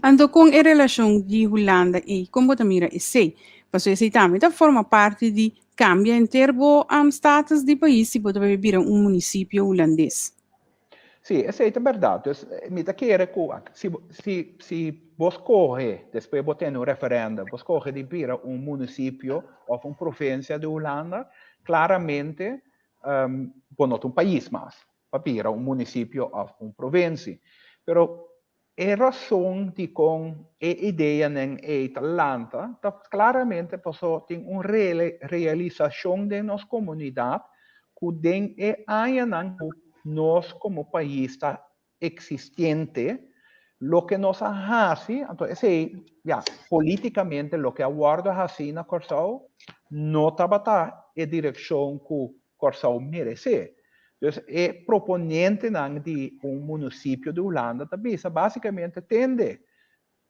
Ando com a relação de Holanda e como tamira esse, porque esse também forma parte de cambio em termos status de país se pode viver município holandês.
Sim, essa é a verdade. Me da querer que se você corre, depois você tem referendo, você corre de vir município ou província de Holanda, claramente, não país mais, para vir município ou província. Pero a razão de com a ideia em Atlanta, claramente passou tem uma realização de nossa comunidade que tem nós como país está existente, lo que nos hace, entonces, politicamente lo que aguarda así na Corsau no está en dirección que Corsau merece. Entonces, el proponente de município de Holanda também basicamente tende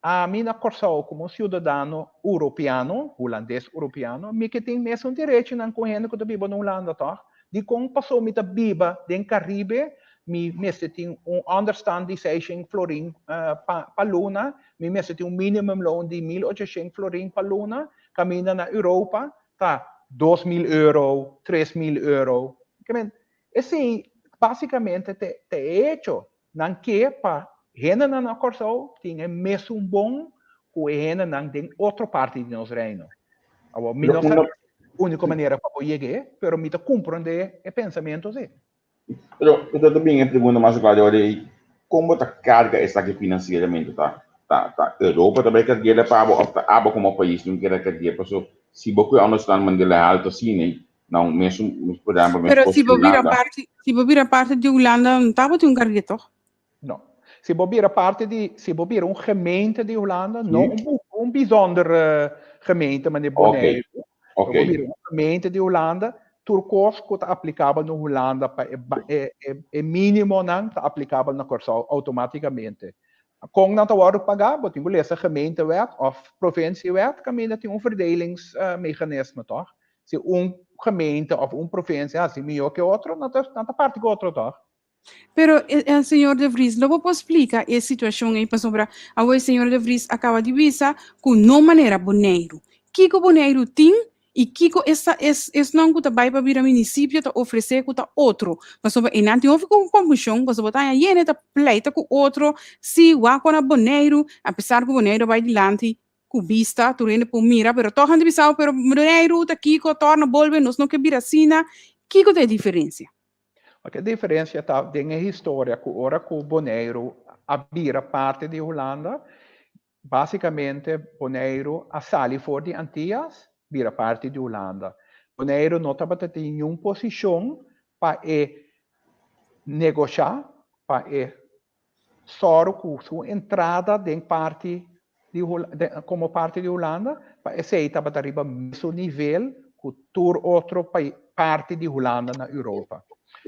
a mim na Corsau como cidadão europeu, holandês europeu, me que tem mesmo direito na corrente que eu vivo na Holanda, tá? De como passou me biba den Caribe, me tem understanding de 600 florin pa luna, me tem minimum loan de 1.800 florin pa luna, caminha na Europa, tá 2.000 euro, 3.000 euro. Assim, basicamente, te hecho, não que para gente na Corsau tinha mesmo bom que gente não tem outra parte de nosso reino. Agora, única maneira para chegar, pero me compreender o pensamento assim.
Pero eu também me pergunto mais agora como a carga está aqui financeiramente, tá? Europa também quer dizer para como país não quer dizer, porque se você understand mandela alto assim, né? Não mesmo por exemplo,
pero se você a parte de Holanda, não estava de carga toch?
Não. Se você a gemeente de Holanda, não bijzonder gemeente, meneer Bonaire.
Okay.
Een gemeente de Holanda, turcos que está aplicável na Holanda, é mínimo não está aplicável na Corsau automaticamente. Com não está hora pagar, mas tem que ler gemeentewet of provinciewet, caminha tem verdelingsmechanisme, toch? Se gemeente of província assim melhor que outro, não está parte que outro, toch?
Pero el señor de Vries, ¿lo puedo explicar esa situación ahí para sobra? Ahora el señor de Vries acaba de visa con no manera boneiro. Kiko boneiro tem e Kiko não que vai para vir a município para oferecer com outro. Mas sobre e não tem houve com confusão, mas sobre tá aí tá pleita com outro, se o aqua boneiro, apesar que o boneiro vai adiante com vista, tu rende por mira, pero tohan de bisau, pero boneiro tá Kiko torna volve, nós não que vir assim, Kiko tem diferença.
A diferença está tem a história que ora que o boneiro abira parte de Holanda, basicamente boneiro a sali fora de Antillas, vira parte de Holanda. Boneiro não estava tendo nenhuma posição para negociar, para só com sua entrada como parte de Holanda, para esse estava arriba mesmo nível que toda outra parte de Holanda na Europa.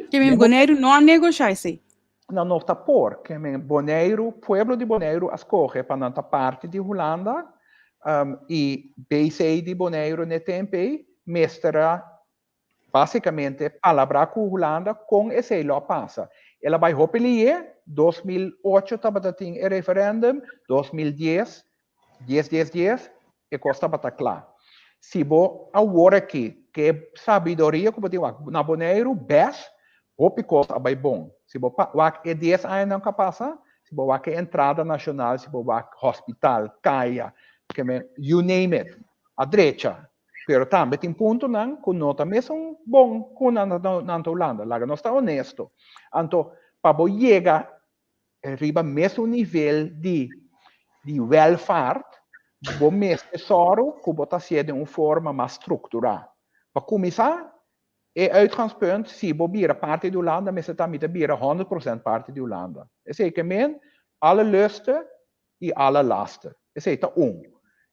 Que me Bonaire não negocia isso.
Não está por, que me Bonaire, pueblo de Bonaire, escolhe para nanta parte de Holanda, e BC de Bonaire ne tempo, mestra basicamente palavra com Holanda com esse lo passa. Ela vai repelir 2008 estava tem referendum, 2010, 10, e costa para claro. Se bo agora aqui, que sabedoria que eu na Bonaire, best, hope costa vai bom. Se bo é 10 anos não capaz, se bo é entrada nacional, se bo hospital, caia, que me, you name it, a direita. Pero também tem ponto não, que nota mesmo bom com na Holanda, lá não está honesto. Então, para chegar arriba mesmo nível de welfare, vou mesmo tesoro que está sendo de uma forma mais estruturada. Para começar, é uitgangspunt, se você bira parte de Holanda, mas você também bira 100% parte de Holanda. Esse é que men, alle lusten e alle lasten. Esse é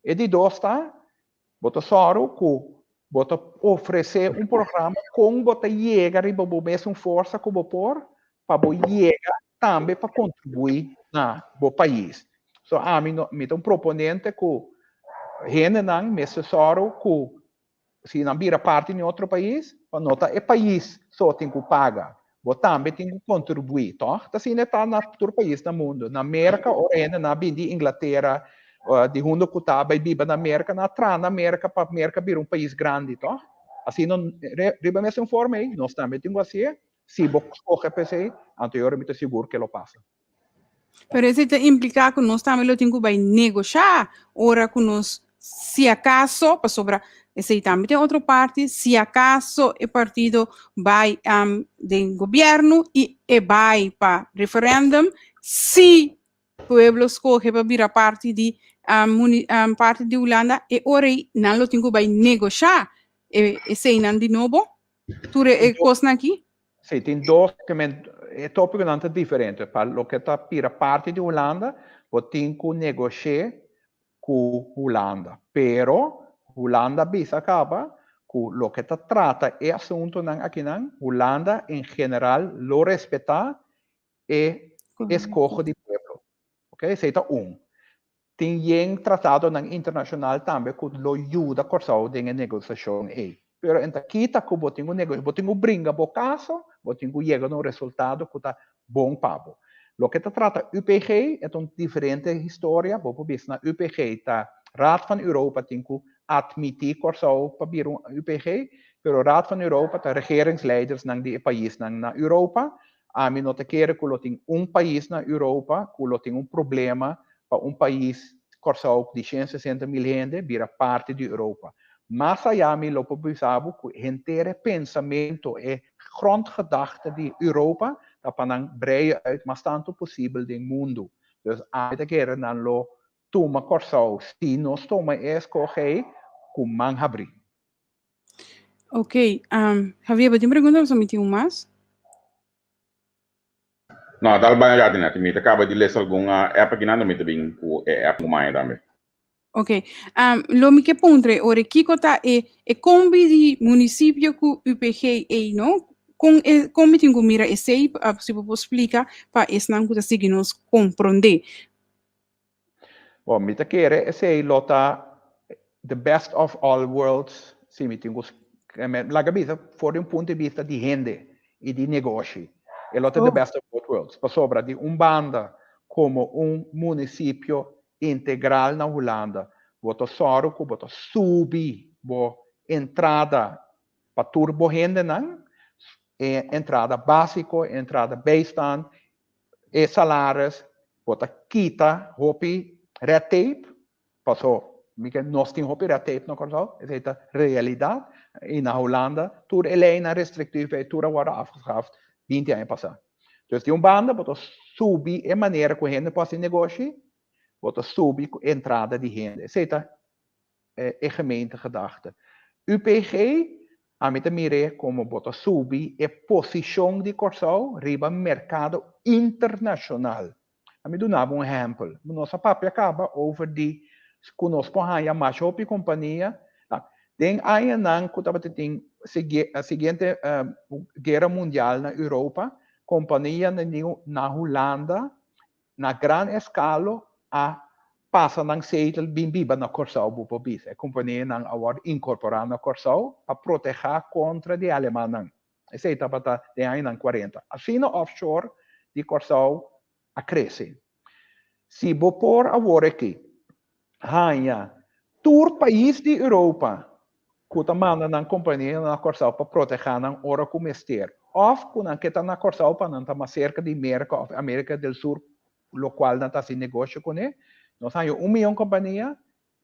E de dois está, você soro que você oferecer um programa com você chegar e você mesmo força que você por, para você chegar também para contribuir no país. So, me um proponente que gente não necessário que se não vira parte em outro país, nota é país só tem que pagar. Você também tem que contribuir, tá? Assim está na todo país do mundo. Na América, ou ainda na Inglaterra, de onde que está, vai viver na América, na América, para a América vir um país grande, tá? Assim, não, riba mesmo forma aí, nós também temos assim, se você escolhe PC, anteriormente seguro que ele passa.
Pero isso implica que nós também lo temos que negociar, ora que nós, se acaso, para sobrar, esse também tem outra parte, se acaso o partido vai do governo e vai para referendum, se o povo escolhe para virar parte de parte de Holanda, e ora não lo temos que negociar, esse não de novo, tu é coisa aqui?
Sim, tem dois tópicos não diferentes. Para o que está para parte de Holanda, você tem que negociar com Holanda. Pero Holanda bisa acaba que o que está trata é assunto aqui não. Holanda em geral lo respeta e escolhe de povo. Ok? Esse é Tem tratado internacional também que lo ajuda a cortar de negociação aí. Pero en quita que você tem um negócio, você tem brinca bo caso, você tem chega no resultado que está bom pago. Lo que trata UPG é uma diferente história, você vê na UPG tá Raad van Europa tem que admitir corso para vir UPG, pero Raad van Europa tá regeringsleiders ng die país na Europa, a mim não te quer que lo tem país na Europa, que lo tem problema para país corso de 160 mil gente vira parte de Europa. Mas allá me lo publicava que inteiro pensamento e grondgedachte de Europa da para breien uit mas tanto possível do mundo. Dus ainda que não lo toma corso, se nós toma escolher com man abrir.
Ok, Javier, você me pergunta somente mais?
Não, dal banho já tem, me acaba de ler alguma app que não me tem com app mais também.
Ok. Lo mi que pondre, ora Kiko tá combi di município com UPG e não? Como tenho mira esse aí, se você explica para esse não que seguir nos compreender.
Bom, me te quer esse aí lota the best of all worlds, se me tenho la cabeça for ponto de vista de rende e de negócio. E lota the best of both worlds. Para sobra de banda como município integral na Holanda. Você só que você subir a entrada para turbo rende não, entrada básico, entrada baseline, e salários, você quita hopi red tape, passou, nós temos hopi red tape no Corso, essa é a realidade, e na Holanda, tudo é na restritiva, tudo agora afgeschaft, 20 anos passado. Então, tem banda, você subir de maneira que a gente pode negociar, você subir a entrada de renda. Essa é a gemeentegedachte. UPG, a mim também como você subir a posição de Corso riba mercado internacional. A mim dá um exemplo. Nossa papo acaba over de conosco a mais outra companhia. Den aia nang kutabating siguiente guerra mundial na Europa, companhia na Holanda, na gran escala, a passa ng zetel bimbiba na Corsau bupobis. A companhia nang award incorporar na Corsau a proteger contra de Alemanang. Esse aí tá de aí nang 40. Assim no offshore de Corsau a cresce. Se bopor a war aqui, hanha, tour país de Europa, kuta mana ng companhia na Corsau para proteger ng ora comester. Of kunan kita na Corsau pa nanta mais cerca de América of América del Sur, lo qual nanta si negócio com ele. Nós hanha milhão companhia,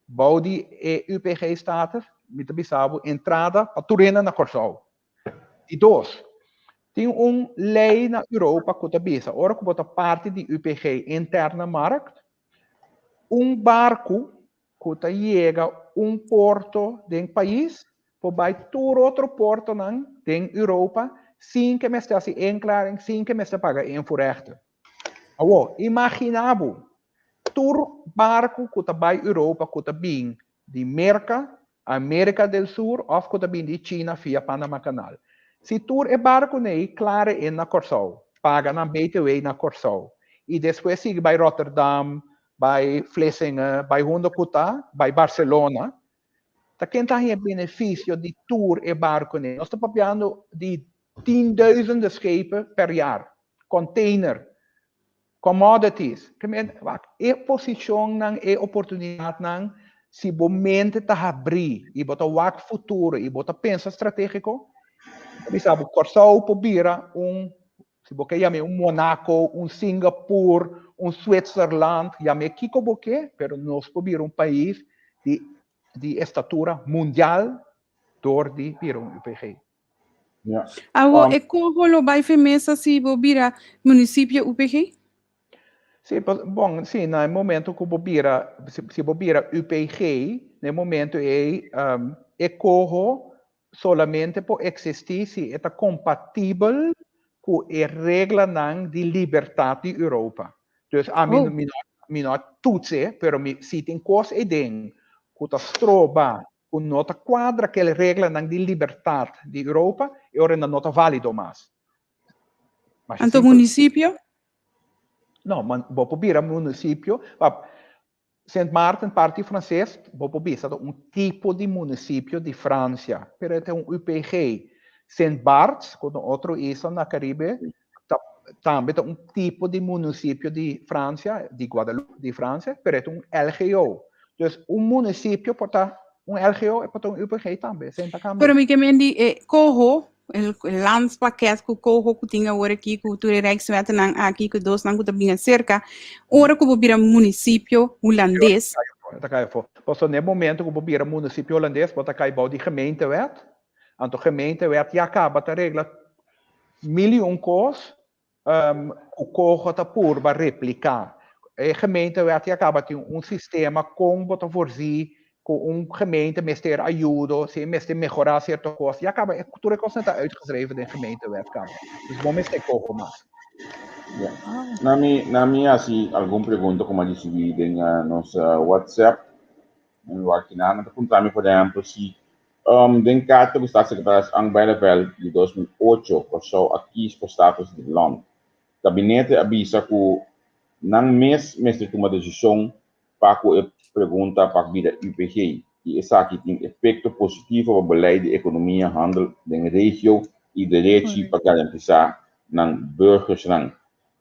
bouw die UPG status, met Bissau entrada para Turena na Corsau. E dois, tem lei na Europa que está ora que bota parte de UPG interna markt, barco que chega porto de país, para todo outro porto de Europa, sem que me esteja enclaring, sem que me esteja paga em voorrechten. Imaginabo, todo barco que está bij Europa, que está bem de América del Sur, ou que está bem de China via Panama Canal. Se tu barco nem claro na Corsau, paga na BTW na Corsau, e depois sigue by Rotterdam, by Vlissingen, by Honda, by Barcelona, tá quem tá em benefício de tour e barco nem. Nós estamos falando de 10.000 schepen per jaar, container, commodities. E posição nang e oportunidade nang se o mente tá abrir e bota o futuro e bota pensa estratégico. Sabe, Corsau pobira se você chama Monaco, Singapura, Switzerland, chama Kiko Boque, pero nós pobira país de estatura mundial door die UPG.
Ja.
E como lo vai femesa se bobira município UPG?
Sim, bom, sim, no momento que bobira, se bobira UPG, no momento corro solamente por existir se é compatível com a regra de liberdade de Europa. Dus a mim não toetse, pero se tem coisa e den, que tá stroba, que nota quadra aquela regra de liberdade de Europa, e ora não nota válido mais.
Anto município?
Não, mas vou pobir município. Saint Maarten, parte francês, vou pobir, tipo de município de França. Pero é UPG. Saint Barts, com outro isla na Caribe, também é tipo de município de França, de Guadalupe, de França, pero é LGO. Então, município pode estar, LGO é para UPG também.
Pero me quemendi, Coho, el landspakket que Coho que tinha agora aqui, que o Rijkswet aqui, que dois não que bem cerca, ora que bobira município holandês.
Posso no momento que bobira município holandês, pode cair de gemeentewet. En de gemeentewet ja acaba te regla miljoen coisas, o corro tá por para replicar. A gemeentewet ja acaba tem sistema com bota forzi, com gemeente mester ajuda, se mester melhorar certa coisa. Ja acaba, tudo coisa está uitgeschreven in gemeentewet acaba. Dus bom mester corro mais.
Yeah. Na minha assim, alguma pergunta como a gente vive em nosso WhatsApp, no Arquinana, tá contando, por exemplo, se den carta do Estado-Secretário ang Bailevel de 2008 passou aqui para o status de land. O gabinete avisa que não mestre toma decisão para que pergunta para a vida UPG. E isso aqui tem efeito positivo para o beleid de economia, handel, da região e direito para garantizar ng burgers lang.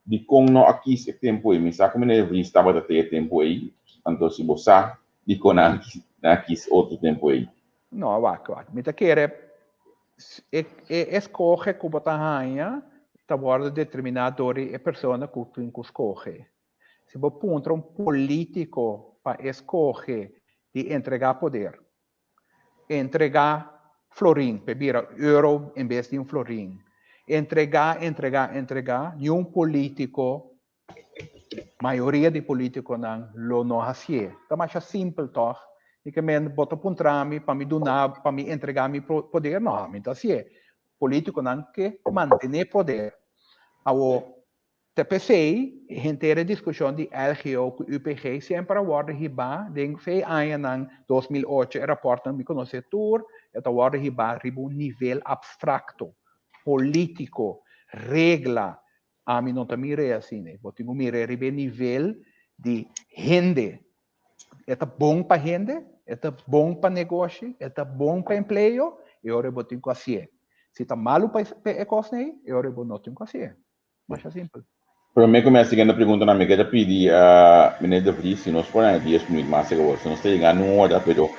Di kung no aqui esse tempo aí, misa como ele estava até tempo aí, então se você di ko na aqui outro tempo aí.
No, wacht. Met keren, escoge como tahanha, tá worden determinado door a persona que tu escoge. Se você encontra político para escoger de entregar poder, entregar florim, bebira euro em vez de florim, entregar, nenhum político, maioria de político não lo hace. Tá mais simples, toch? E que men bota puntrami para me donar, para me entregar meu poder, não, então assim é político não que manter poder. Ao TPC, inteira discussão de LGO com UPG, sempre agora riba, denk foi em 2008, rapporto me conhece tour, agora riba nível abstracto, político, regla, a mim não te mire assim, né? Vou te mire ribe nível de gente. É bom para gente, é bom para negócio, é bom para emprego, e agora vou te assim. Se está malo para a coisa, eu agora vou não te assim. Mais simples.
Para mim, como é a segunda pergunta, na minha pedir a menina de Vries, se nós podemos 10 minutos mais, se nós chegamos numa hora, pero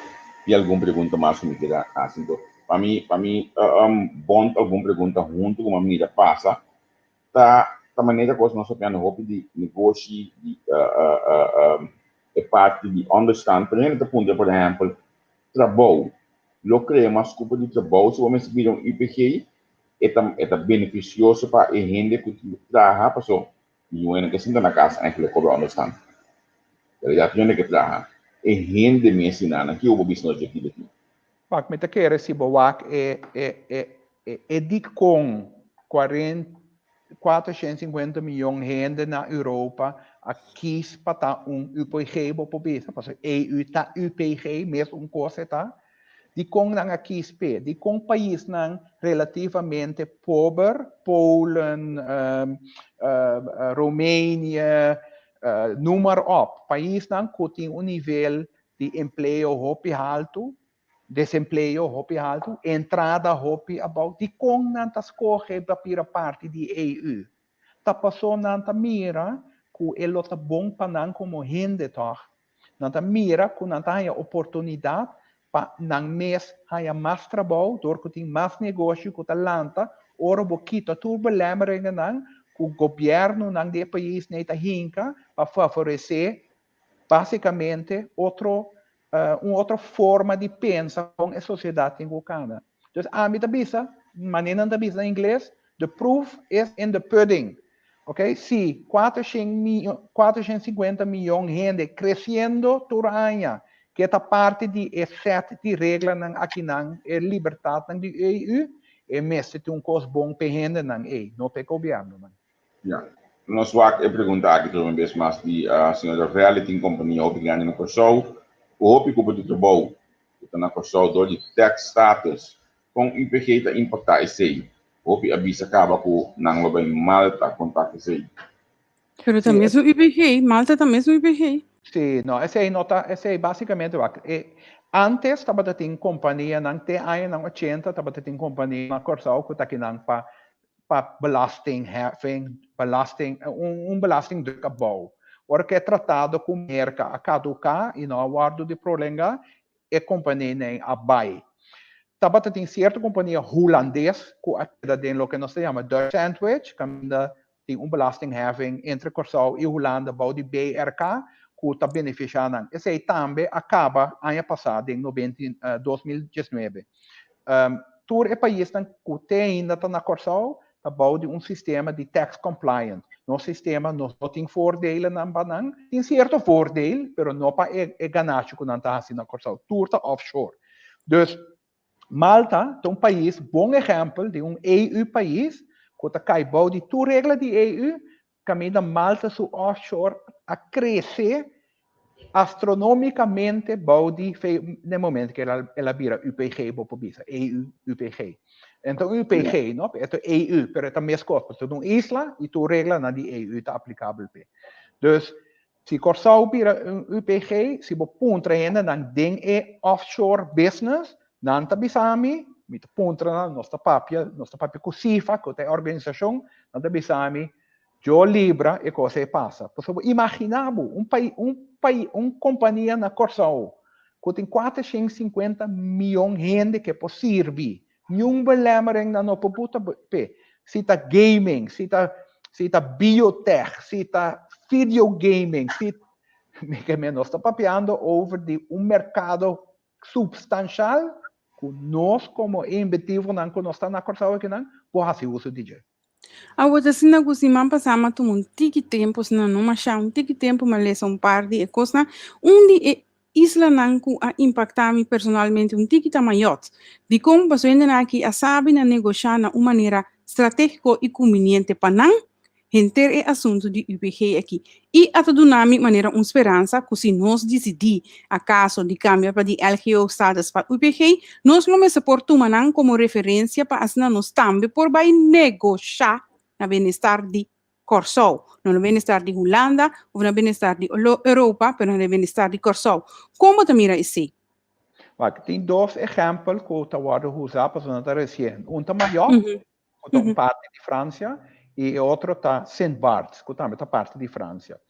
e alguma pergunta mais que me queda assim. Para mim, bom alguma pergunta junto com a menina passa, tá maneira que nós sabemos roupa de negócio, de parte de understand, por exemplo, trabalho. Eu creio uma desculpa de trabalho, se vamos subir IPG, é beneficioso para a gente que trabalha, pessoal. E o que senta na casa, é que ele cobra understand. Já tinha que trabalhar. É gente me ensinando que eu vou business aqui daqui.
Pak, met de keren si bewak dik com 450 miljoen gente na Europa a kies para UPG populista, parce EU ta UPG mesmo coisa tá. Die kon nang a kies pe, die kon país nang relativamente pobre, Polen, Roemenië, noem maar op. País nang tem nível de emprego hopi alto, desemprego hopi alto, entrada hopi about, die kon nanta scorre para parte de EU. Ta passou nanta mira, ku elota bom panang como gente toch. Nanta mira, ku nanta haya oportunidade pa nang mes haya mais trabalho, door que tem mais negócio que talanta, ora boquita turbulência nang, que o governo nang de país neta hinca, para favorecer basicamente uma outra forma de pensar com a sociedade engocada. Então, a minha bisa, maneira da bisa em inglês, the proof is in the pudding. Ok? Se 450 milhões de gente crescendo todo ano, que é parte de set de regra aqui na liberdade de EU, é mesmo um coisa bom para gente na EU, não para o governo.
Ja. Nós vamos perguntar aqui uma vez mais de a senhora Reality Company, o que ganha na Corsol, o que o trabalho está na Corsol, do de tax status, com o IPG está impactar esse aí. O que a bisa acaba com não levar em Malta contato esse aí.
Pero também o IPG, Malta também o IPG.
Sim, não, esse aí basicamente, antes estava tendo companhia, não tem aí não 80, estava tendo companhia na Corsol, que está aqui não para belasting, belasting druk opbouw. Ora que é tratado com merca a caducar e não aguardo de problema é companhia nem a bai. Estava tendo certa companhia holandês que tem o que nós chamamos Dutch Sandwich, que tem belastingheffing entre Corsol e Holanda, bouw de BRK, que está beneficiando. Esse aí também acaba ano passado, em 2019. Todo é país que tem ainda na Corsol, bouw de sistema de tax compliant. Nosso sistema não tem voordelen na banang, tem certo voordeel, mas não para ganagem que não está assim na Corsol. Tudo está offshore. Dus Malta é país, bom exemplo de EU país, que está caibou de toda regra de EU, caminho Malta su offshore a crescer astronomicamente, body no momento que ela vira UPG, EU, UPG. Então, UPG, não? É EU, mas é a mesma coisa. É uma isla e a regra na de EU está aplicável. Então, se Corsol vira UPG, se você ponta ainda na den offshore business, não está bisami, mit ponta na nossa papia com CIFA, que é a organização, não está bisami, jo libra e coisa passa. Porque imaginamos uma companhia na Corsol que tem 450 milhões de gente que pode servir. Nenhum belemmering na nossa puta pe. Se está gaming, se está biotech, se está videogaming, se nós está papeando over de mercado substancial que nós como embetivo não que nós está na Corsol aqui não pode fazer uso de.
A outra cena que se man passama tu um tiki tempo se não machar um tiki tempo mas lesa par de coisa onde isla nanku a impactar me personalmente um tiki maior de como passou ainda aqui a sabe na negociar na uma maneira estratégica e conveniente para não Gente é assunto de UPG aqui. E a todo nome, maneira, uma esperança que se nós decidir acaso de cambiar para de LGO status para UPG, nós vamos supor tumanan como referência para as nós também por vai negociar na bem-estar de Corsol, não no bem-estar de Holanda, ou no bem-estar de Europa, mas no bem-estar de Corsol. Como te mira isso?
Tem dois exemplos que eu vou usar para recente. Um está maior, que está parte de França, e outro está Saint-Barth, que também está parte de França.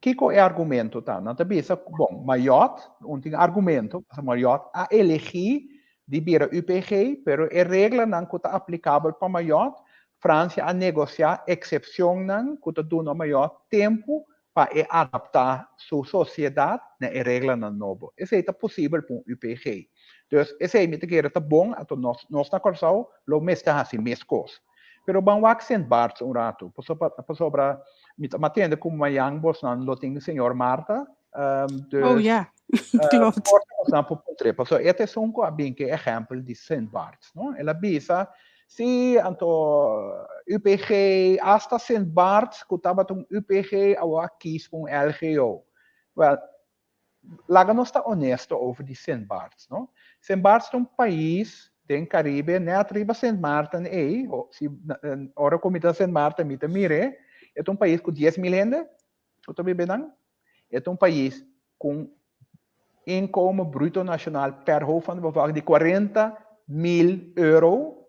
Que é o argumento? Tá? Não está bem, bom, maior, tem argumento, maior a elegir de vir a UPG, mas a regra não está aplicável para maior. França a negociar exceção não, que está dando maior tempo para adaptar sua sociedade na regra não nova. Isso é possível para o UPG. Então, isso é muito bom, então nós na Corsol, lo mesmo assim, mesmo coisa. Pero vamos acrescentar um rato, para matende como uma young boss não tem o senhor Marta,
Oh, ja, klopt.
So, este é um exemplo de Saint-Bart, não? Ela bisa se anto UPG hasta Saint-Bart, que estava um UPG ao aqui com LGO. Well, lá não está honesto over de Saint-Bart, não? Saint-Bart é um país tem Caribe, né? Atriba Saint Martin, se ora comida Saint Martin, mire, é um país com 10 mil gente, é um país com inkomen bruto nacional per hoofd van de bevolking de 40 mil euro.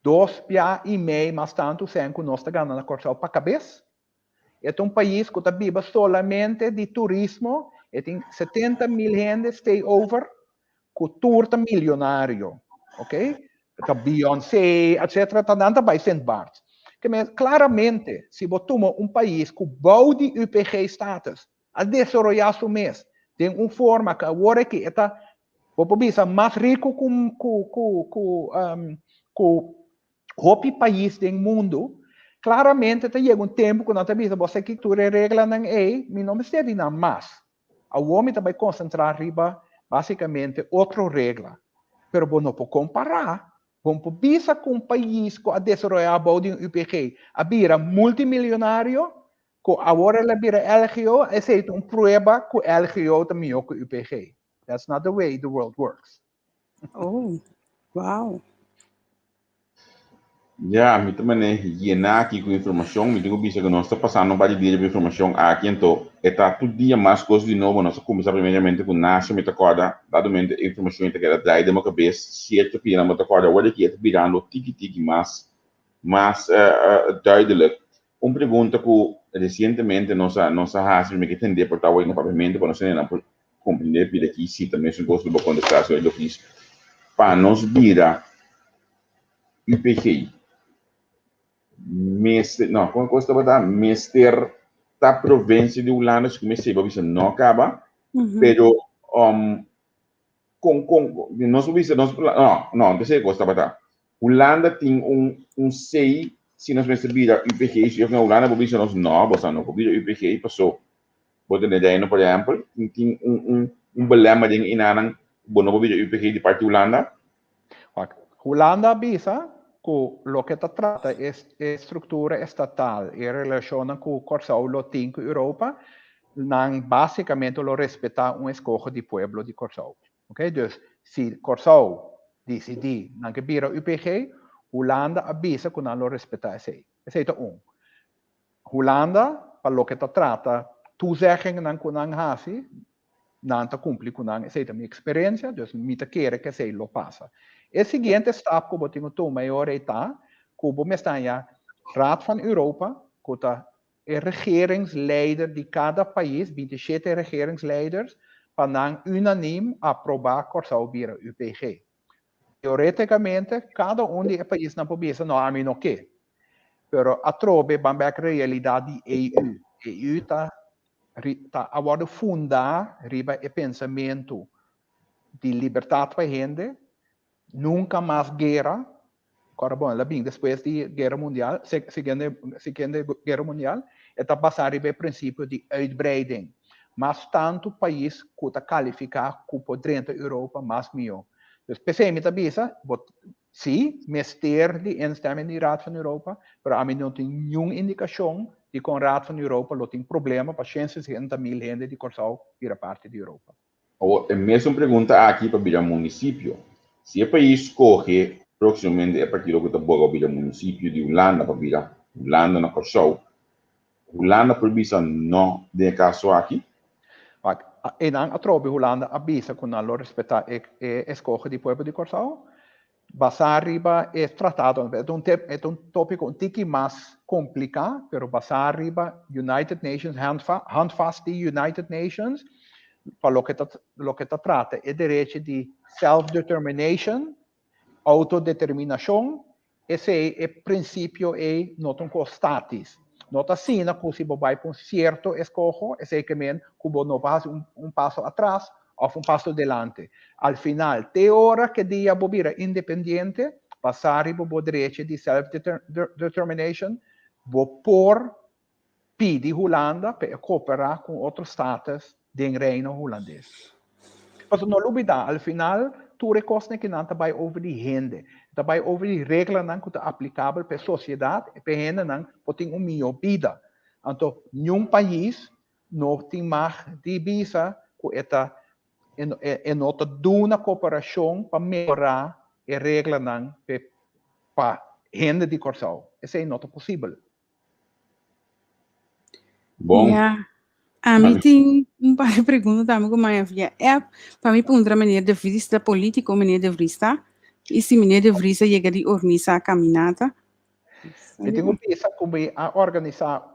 2 jaar e meio, mas tanto sem que nós estamos ganhando corção para a cabeça. É um país que vive solamente de turismo, e tem 70 mil gente stay over, com turta milionário, ok? Então, Beyoncé, etc., está dando para Saint-Bart. Claramente, se você toma um país com bom de UPG status, a desenvolver seu mês, tem uma forma que agora que está, vou dizer, mais rico que o país do mundo, claramente chega um tempo que nós temos você que tu regra não é, me não precisa de nada mais. O homem vai concentrar riba basicamente outra regra. Pero você não pode comparar. Você precisa com um país que a desenvolver de UPG, a vira multimilionário, que agora ela vira LGO, é uma prova que o LGO também é o UPG. That's not the way the world works.
Oh, wow.
Já, me também llenar aqui com informação, me digo que nós está passando para dia de informação aqui, então, está todo dia mais coisas de novo, nós começamos primeiramente com nasce, me acorda, dado momento informação que era daí de uma cabeça, certo, pira, me acorda, olha aqui, está virando tiki mais duidelijk. Uma pergunta que recentemente nossa raça me que entender por tal no papamento, para nós não compreender, pira aqui, sim, também se gosta de contestar, eu fiz, para nós virar UPG. Não, como eu estava da Mister da província de Holanda, que me sei, você não acaba, pero nós não, você gostava da Holanda tem sei se nós vamos vir UPG, se eu na Holanda vou dizer nós não, você não vou vir UPG, passou, pode ter ideia, por exemplo, tem problema de inanang, não vou vir UPG de parte Holanda.
Holanda bisa que lo que trata es estructura estatal y relaciona con Corsau lo tinco Europa, basicamente lo respeta un escojo de pueblo de Corsau. Okay? Dus si Corsau decide que vira UPG, Holanda avisa que no lo respeta ese. Ese es un. Holanda, para lo que trata, toezeggingen que não hasi, não cumpre com essa é a minha experiência, dus me quer que sei lo passa. O seguinte stap que eu tenho que maior está, que eu me está ja Raad van Europa, que está regeringsleider de cada país, 27 regeringsleiders, para unaniem aprovar Corsau vira UPG. Teoreticamente, cada de países não pode dizer, não, a mim não quer. Pero a trobe, bambé a realidade EU. EU está agora fundar riba o pensamento de liberdade para a gente, nunca mais guerra, agora bom, ela bem depois da guerra mundial, segunda guerra mundial, está passar o princípio de uitbreiding, mas tanto país que está qualificado que por dentro da Europa mais melhor. Então, pensei me tabisa, sim, mester de instemming in de Raad van Europa, maar a mim não tem nenhuma indicação de que a Raad van Europa não tem problema para 160.000 gente de Corsau ir parte da Europa.
Ou a mesma pergunta aqui para o município. Se o país escolhe proximamente a partir do que está bom o município de Holanda para Holanda na Corsau, Holanda precisa não de caso aqui?
E dan a trobe Holanda avisa con lo respetta e escoge di pueblo di Corsau. Basar arriba es tratado, es un tópico un tiki más complicado, pero basar arriba United Nations, handvast die United Nations, para lo que trata es derecho de self-determination, autodeterminação, esse é princípio e não um statis. Nota assim, na se você vai para um certo escojo, esse é que men, cubo não faz passo atrás ou um passo adiante. Al final, te hora que dia bobira independente, passar e bobo direito de self-determination, vou por pedir Holanda para cooperar com outros estados do reino holandês. Mas não olvidar, al final, tu recosne que não está over die gente, está over die regras não que está aplicável para a sociedade e para a gente não pode ter melhor vida. Então, nenhum país não tem mais de visa que está em outra duna cooperação para melhorar as regras não para a gente de Corsau. Isso é não possível.
Bom.
Yeah. A mim tem par de perguntas também como é para mim por outra maneira de vista político, maneira de vista, e se maneira de vista chega de organizar a caminhada.
Eu tenho pensado como organizar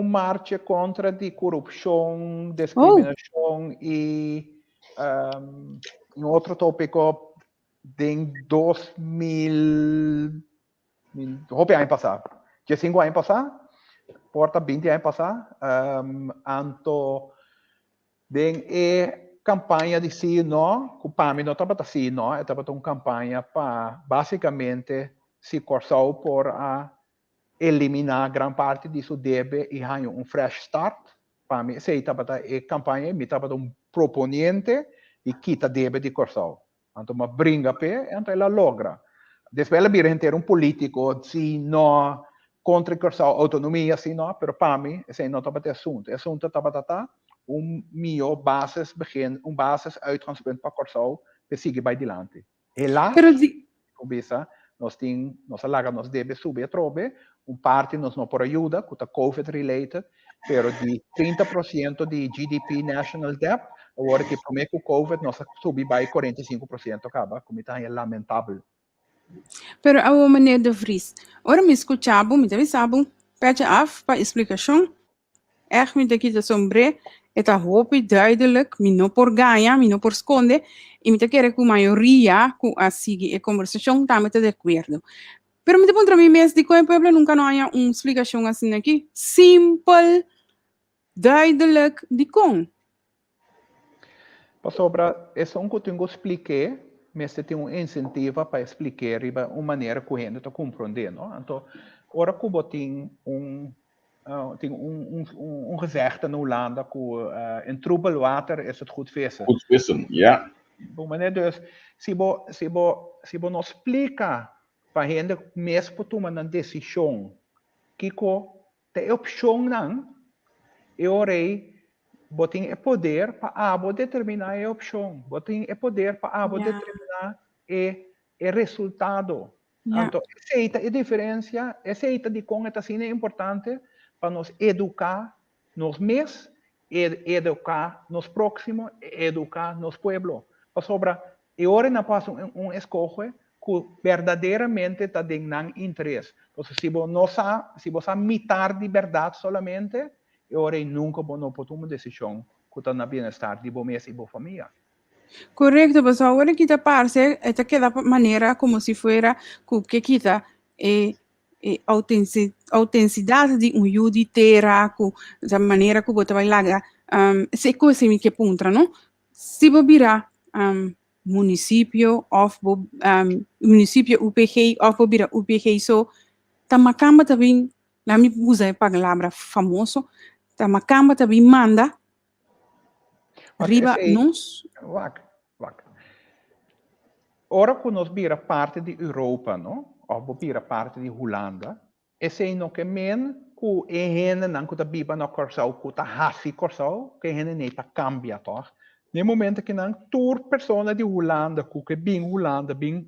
marcha contra a corrupção, discriminação e outro tópico de 2000, ano passado, que 5 anos passado, porta 20 anos passado, tem campanha de sim não, que para mim não estava assim não, estava uma campanha para basicamente se Corsau por eliminar grande parte disso deve e ganhar fresh start. Para mim, se estava a campanha, me estava proponente e quita deve de Corsau. Então, uma brinca pe, então ela logra. Depois ela vira inteiro político, se não contra Corsau autonomia, se não, pero para mim, esse não estava assunto. O assunto estava melhor basis begin, basis uitgangspunt para Corsau, para seguir bij diante. Helaas, começa nós larga nos deve subir trobe, parte nos não por ajuda, que está COVID related, pero de 30% de GDP national debt, agora que por meio com COVID nós subir by 45% acaba, como está lamentável.
Pero a maneira de vries, ora me escutava, me avisava, pede af para explicação, echt me daqui de sombre, eta hoop duidelijk, me não por ganhar, me não por esconder, e me querer que a maioria que a seguir a conversação está de acordo. Pero me depois mim mesmo de que o povo nunca não há uma explicação assim aqui, simples, duidelijk, de como.
Sobre esse que eu tenho expliquei, mas tem incentivo para explicar de uma maneira que a gente está compreendendo. Então, agora que eu tenho gezegde na Holanda que in troebel water is het goed vissen.
Goed vissen, ja.
Meneer, dus, se você não explica para a gente mesmo tomar uma decisão que tem opção não, eu tem poder para determinar a opção, tem poder para determinar o resultado. Então, essa é a diferença, essa é de como é importante para nos educar nos mesmos, educar nos próximos, educar nos pueblos. Sobre, e agora não passa escolha que verdadeiramente está dando interesse. Então, se você mitar de verdade solamente, e agora nunca não pode tomar uma decisão que está no bem-estar de você mesmo e sua família.
Correcto, pues ahora que te parece, esta queda manera como si fuera que quita autenticidade de juditera, da maneira que você vai lá, se coisa que punta, não? Se você virar município of município UPG of bobira UPG so tamakamba também lá me usa a palavra famoso tamakamba também manda riba nos
Wacht. ora que nós vira parte de Europa, não? Ou vira parte de Holanda, esse não que men que ehene não que tá biba na Corsau, que tá hasi Corsau, que ehene nem tá cambia, toch? No momento que não tour persona de Holanda, que bem Holanda, bem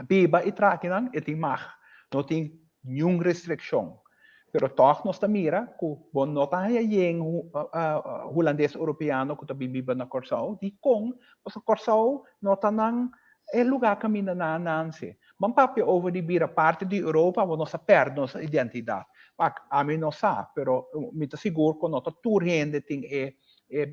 biba e tra que não, e tem mag, não tem nenhuma restrição. Pero toch nós tá mira que bom não tá aí holandês europeano que tá biba na Corsau, di com, mas a Corsau não tá não é lugar que mina na nanse. Man papi over die bira parte de Europa, we nossa perde nossa identidade. Mas a mim não sabe, pero me tá seguro que nota tour rende tem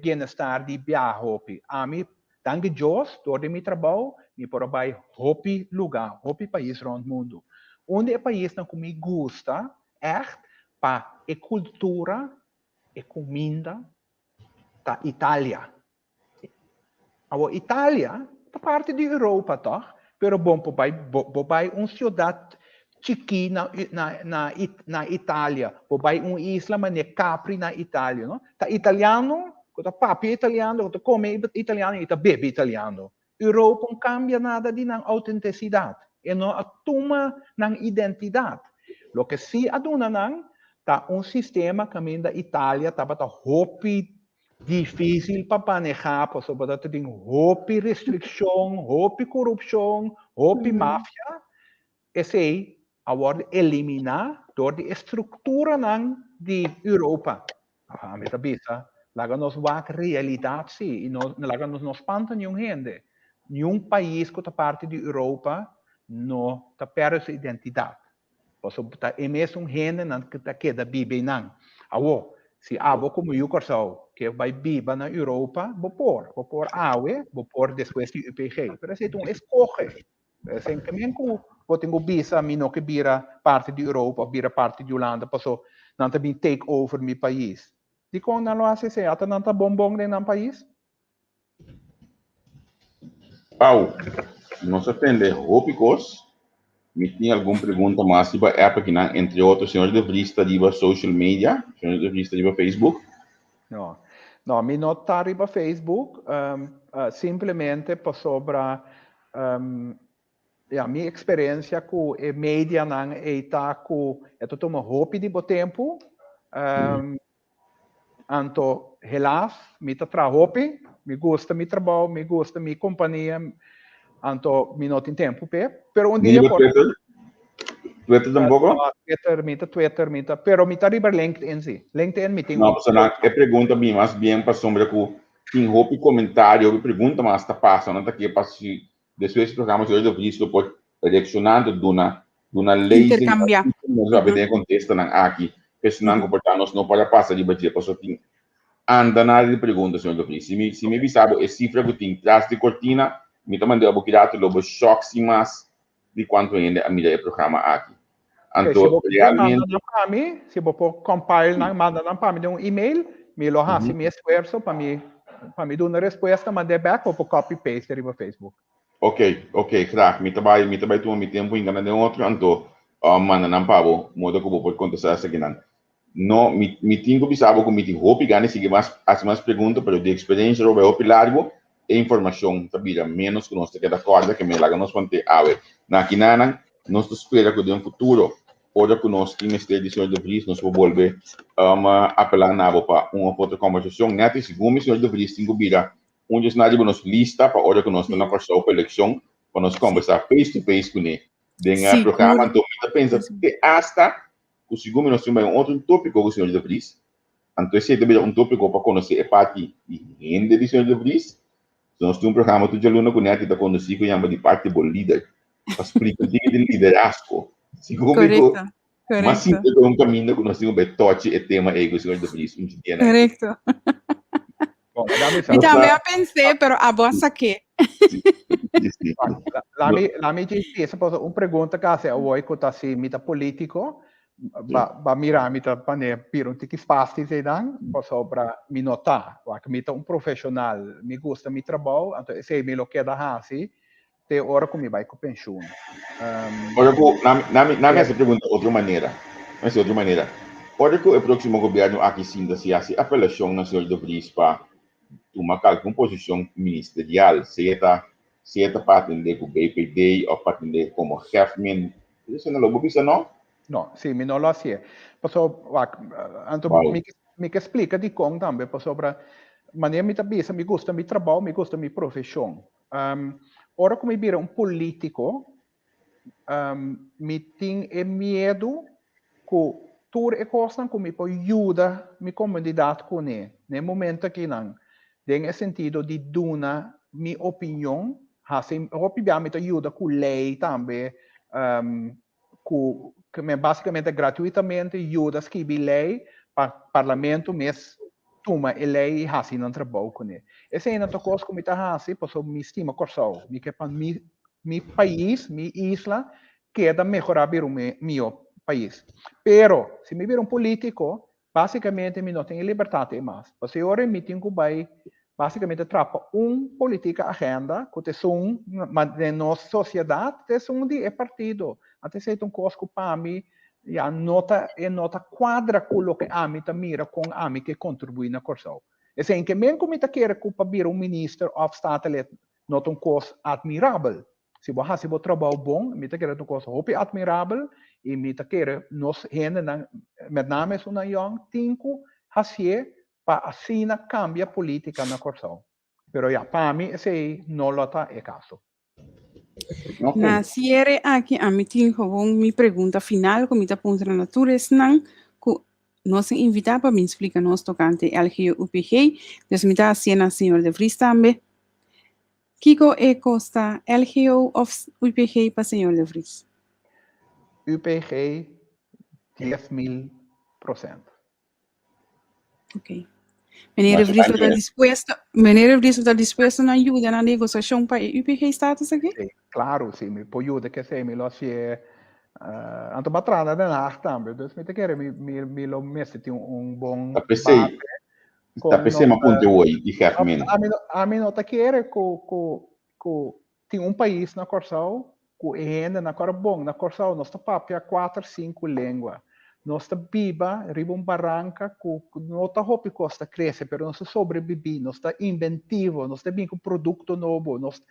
bem-estar de hopi. A mim danke Deus, door de mi trabalho, me por vai hopi lugar, hopi país rond mundo. Onde é país não que me gusta, echt, pa e cultura, e comida, da Itália. A Itália parte de Europa, toch? Pero bom, pobai cidade chiquina na Itália, pobai isla mas Capri na Itália, não? Tá italiano, tá papi italiano, tá come italiano e tá bebe italiano. Europa não cambia nada de na autenticidade, e não atuma na identidade. Lo que se aduna não, tá sistema que da Itália tá hopi difícil para manejar, por sobre tem roupa restrição, roupa corrupção, roupa máfia. Esse aí, agora eliminar toda a estrutura de Europa. A minha cabeça, lá nos vai a realidade, sim, e lá nos espanta nenhum gente. Nenhum país que está parte de Europa não está perde sua identidade. Por sobre é mesmo gente que está queda bibe não. Agora, se abo como eu corso que vai biba na Europa, vou pôr awe, vou pôr depois de UPG. Pero se tu escolhe, sem que nem que vou ter bisa me não que vira parte de Europa, vira parte de Holanda, passou não também take over meu país. De como não lo hace se ata não tá bombom nem no país?
Pau, nos atende Hopicos. Me tinha alguma pergunta mais sobre a app aqui, entre outros, senhor de Vrista de social media, senhor de Vrista de Facebook?
Não, me não está riba Facebook, simplesmente por sobre a minha experiência com a mídia não está com tudo uma roupa de bom tempo, então, helaas, me está tra roupa, me gosta me trabalho, me gosta me companhia, então, me não tem tempo, pero dia por
Twitter tampoco?
Twitter, pero me tá riba LinkedIn, sim. LinkedIn me tem.
Não, pessoal, é pergunta bem, mas bem para sombra com tem roupa e comentário, eu pergunta mas está passando, tá aqui para se desses programas hoje do visto pode direcionando dona lei
intercambiar.
Nós vamos ver contexto nan aqui, pessoal comportar-nos não pode passar de bater, pessoal tem anda na de pergunta senhor do visto. Se me sabe é cifra que tem trás de cortina, me tá mandando abocado logo choque sim mas de quanto ainda a mídia programa aqui. Então, realmente
se você compile manda para mim um e-mail, me lo hace me esforço para me dar uma resposta, mandar back ou copy paste ali no Facebook.
Ok, crack. Me trabalho tu me tempo engana de outro, então manda não pabo, modo que eu vou contestar essa aqui não. No, me tinha que saber como me tinha roupa ganha seguir mais perguntas, pero de experiência roube roupa largo e informação sabia menos que nós te queda corda que me laga nos ponte ave. Na aqui não, nós espera que de um futuro ora que nós temos esta edição de Vries, nós vamos volver apelar na para uma outra conversação. Nete segundo senhor de Vries tem que virar onde nós nos lista para hora que nós estamos na próxima eleição para nós conversar face to face com ele. Dengar programa então me pensa que hasta o segundo nós temos outro tópico com o senhor de Vries. Então esse é um tópico para conhecer a parte de renda do senhor de Vries. Nós temos programa todo aluno com ele está conhecido que chama de parte do líder. Para explicar o que é liderazgo.
Correcto.
Mas sempre é um caminho que nós temos que tocar o tema aí com o senhor de Vries.
Correcto. Eu também pensei, pero a bolsa que?
Lá me diz, essa uma pergunta que hace hoje que está assim, mita político, ba mirar mita pane piro um tique espaço se dan, sobre me notar, que mita um profissional, me gusta me trabalho, então se me lo queda assim, te hora que me vai com pensão.
Olha, na essa pergunta outra maneira. Olha que o próximo governo aqui sim se hace apelação na senhora de Vries para uma composição ministerial, seja certa patente com BPD ou patente como Hefmin. Isso não é bisa não?
No, sì, mi non lo si. Posso, anto
Wow.
mi che explica di con tambe, posso sopra maneira mi tabisa, mi gusta mi trabalho, mi gusta mi profissão. Ora come dire un politico, mi tem medo que tudo é coisa que me pode ajudar mi comunidade com ele. No momento que não, tem sentido de dar minha opinião, assim, obviamente ajuda com lei também, que basicamente gratuitamente ajuda a escrever lei para o parlamento, mas toma a lei e assim não trabalha com ele. Essa é uma coisa que me está assim, porque me estima corsão, me que para mi país, mi isla, queda melhorar o meu país. Pero, se me vir um político, basicamente me não tem liberdade mais. Porque agora me tenho que basicamente trapa política agenda, que é na nossa sociedade, é partido. Até se é coisa que para mim, já nota quadra com o que a mim mira com a mim que contribui na corção. É assim que mesmo que me quer que para um ministro of State, nota coisa admirável. Se você trabalho bom, me quer uma coisa admirável, e me quer nós met name so na young tinko hasie para assim cambia a política na corção. Pero ja, para mim esse não lota é caso.
Okay.
Na cierre aqui a mim tem minha pergunta final como está ponto na natureza não que nós invitar para me explicar nós tocante LGU UPG, dus me está assim senhor de Vries também. Kiko é costa LGU of UPG para senhor de Vries?
UPG 10.000%.
Ok. Meneer de Vries está disposto a ajudar na negociação para o UPG status aqui?
Sim, claro, sim, me pode que se me lo se anto batrana da nacht também, dus me te quer me lo messe bom
Tá pensei uma ponte hoje de Hefmin.
A mim não te quer que tem país na Corsal que ainda na bom na Corsal nós papia 4, 5 línguas. Nós biba riba barranca que não tá hopi costa cresce, pero nós sobrevivi, nós tá inventivo, nós tem um produto novo, nós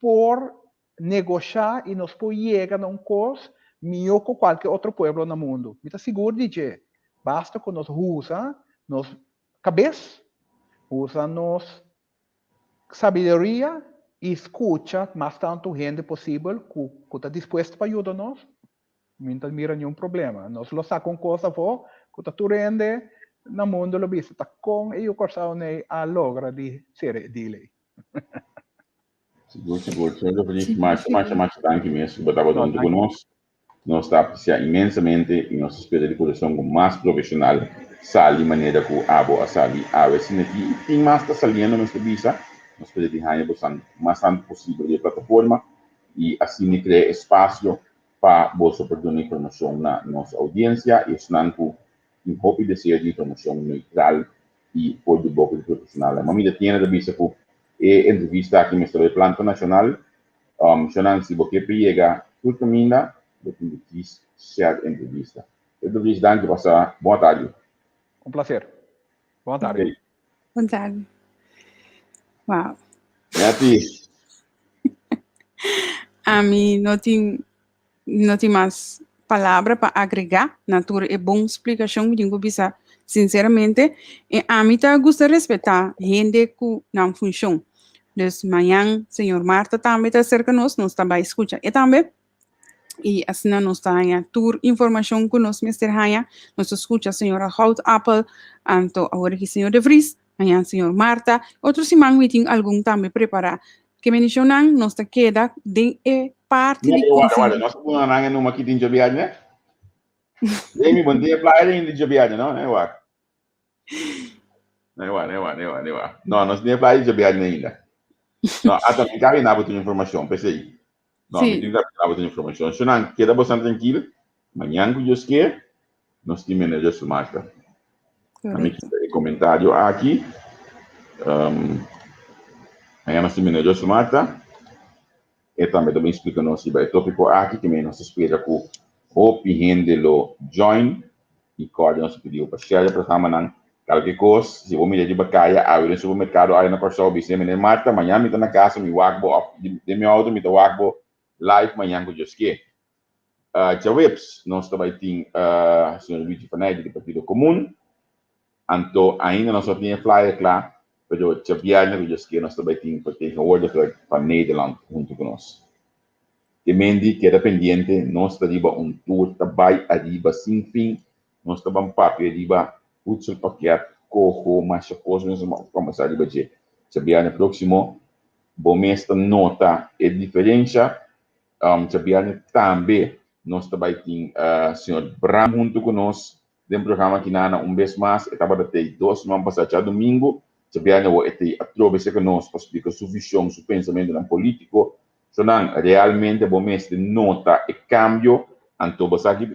por negociar e nós por chegar a coisa melhor que qualquer outro povo no mundo. Me tá seguro de que basta que nós usa nos cabeça, usa nos sabedoria e escuta mais tanto gente possível que está disposto para ajudar nós. Não mira nenhum problema. Nós lo sacamos coisa que está turende no mundo lo visto. Está com e o corção a logra de ser de lei.
Seguro. Senhor Felipe, mais tanque mesmo, que estava junto conosco. Nós está apreciando imensamente e nós esperamos de coração com mais profissional, sali maneira que a boa sali a ver se aqui tem mais está saliendo nesta visa. Nós esperamos de ganhar bastante mais tanto possível de plataforma e assim criar espaço para você oportunizar informação na nossa audiência e senão que hope de ser de informação neutral e por do bloco de profissional. A mamida tinha da visa que é entrevista aqui no de Planta Nacional. Senão se você pega tudo caminho do que ser entrevista. Eu desejo danke passar. Boa tarde.
Um prazer. Boa tarde.
Okay.
Boa tarde. Uau.
Gratis.
A mim não tem mais palavra para agregar. Natura é boa explicação, me digo bisa sinceramente. E a mim tá gosta de respeitar gente que não funciona. Dus amanhã, senhor Marta também está cerca de nós também escuta. E também, e assim nós está aí, tour informação que nós mestre aí, nós escuta a senhora Hout Apple, anto agora que senhor de Vries, amanhã senhor Marta, outros semana meeting algum também preparar. Que mencionam, nós está queda de parte de
olha, nós vamos andar numa aqui de Jabiad, né? Demi, bom dia, praia de Jabiad, não, né, Wak? Não, nós nem praia de Jabiad ainda. Não, até me cabe na boa informação, pensei. Não, me tem que dar boa informação. Se não, queda bastante tranquilo. Amanhã que Deus quer, nós temos manager Sumatra. A mim que comentário aqui. Amanhã nós temos manager Sumatra. E também explicando se vai tópico aqui também nós espera que o gente lo join e corda nós pediu para share para sama nang Qualquer coisa, se eu me dedico a caia, eu no supermercado, aí na corção, eu me Marta, amanhã me tá na casa, me wakbo, de meu auto, me tá wakbo, live, amanhã com Deus que. Já webs, nós também tem, senhor Luigi Fanelli, do Partido Comum, então ainda nós só temos flyer lá, pero já viagem com Deus que nós também tem vertegenwoordiger para Nederland junto com nós. De mendi que era pendiente, nós estamos tour, trabalho arriba, sem fim, nós estamos papel arriba, útil paquete, cojo, mais coisas, vamos arriba de sabiane próximo, bom mês nota a diferença, sabiane também, nós também tem senhor Bram junto com nós, dentro do programa que nana vez mais, estava até 2 semanas passadas, domingo, sabiane o ete atrove-se com nós para explicar sua visão, seu pensamento no político, senang realmente bom mês de nota e cambio, anto basta aqui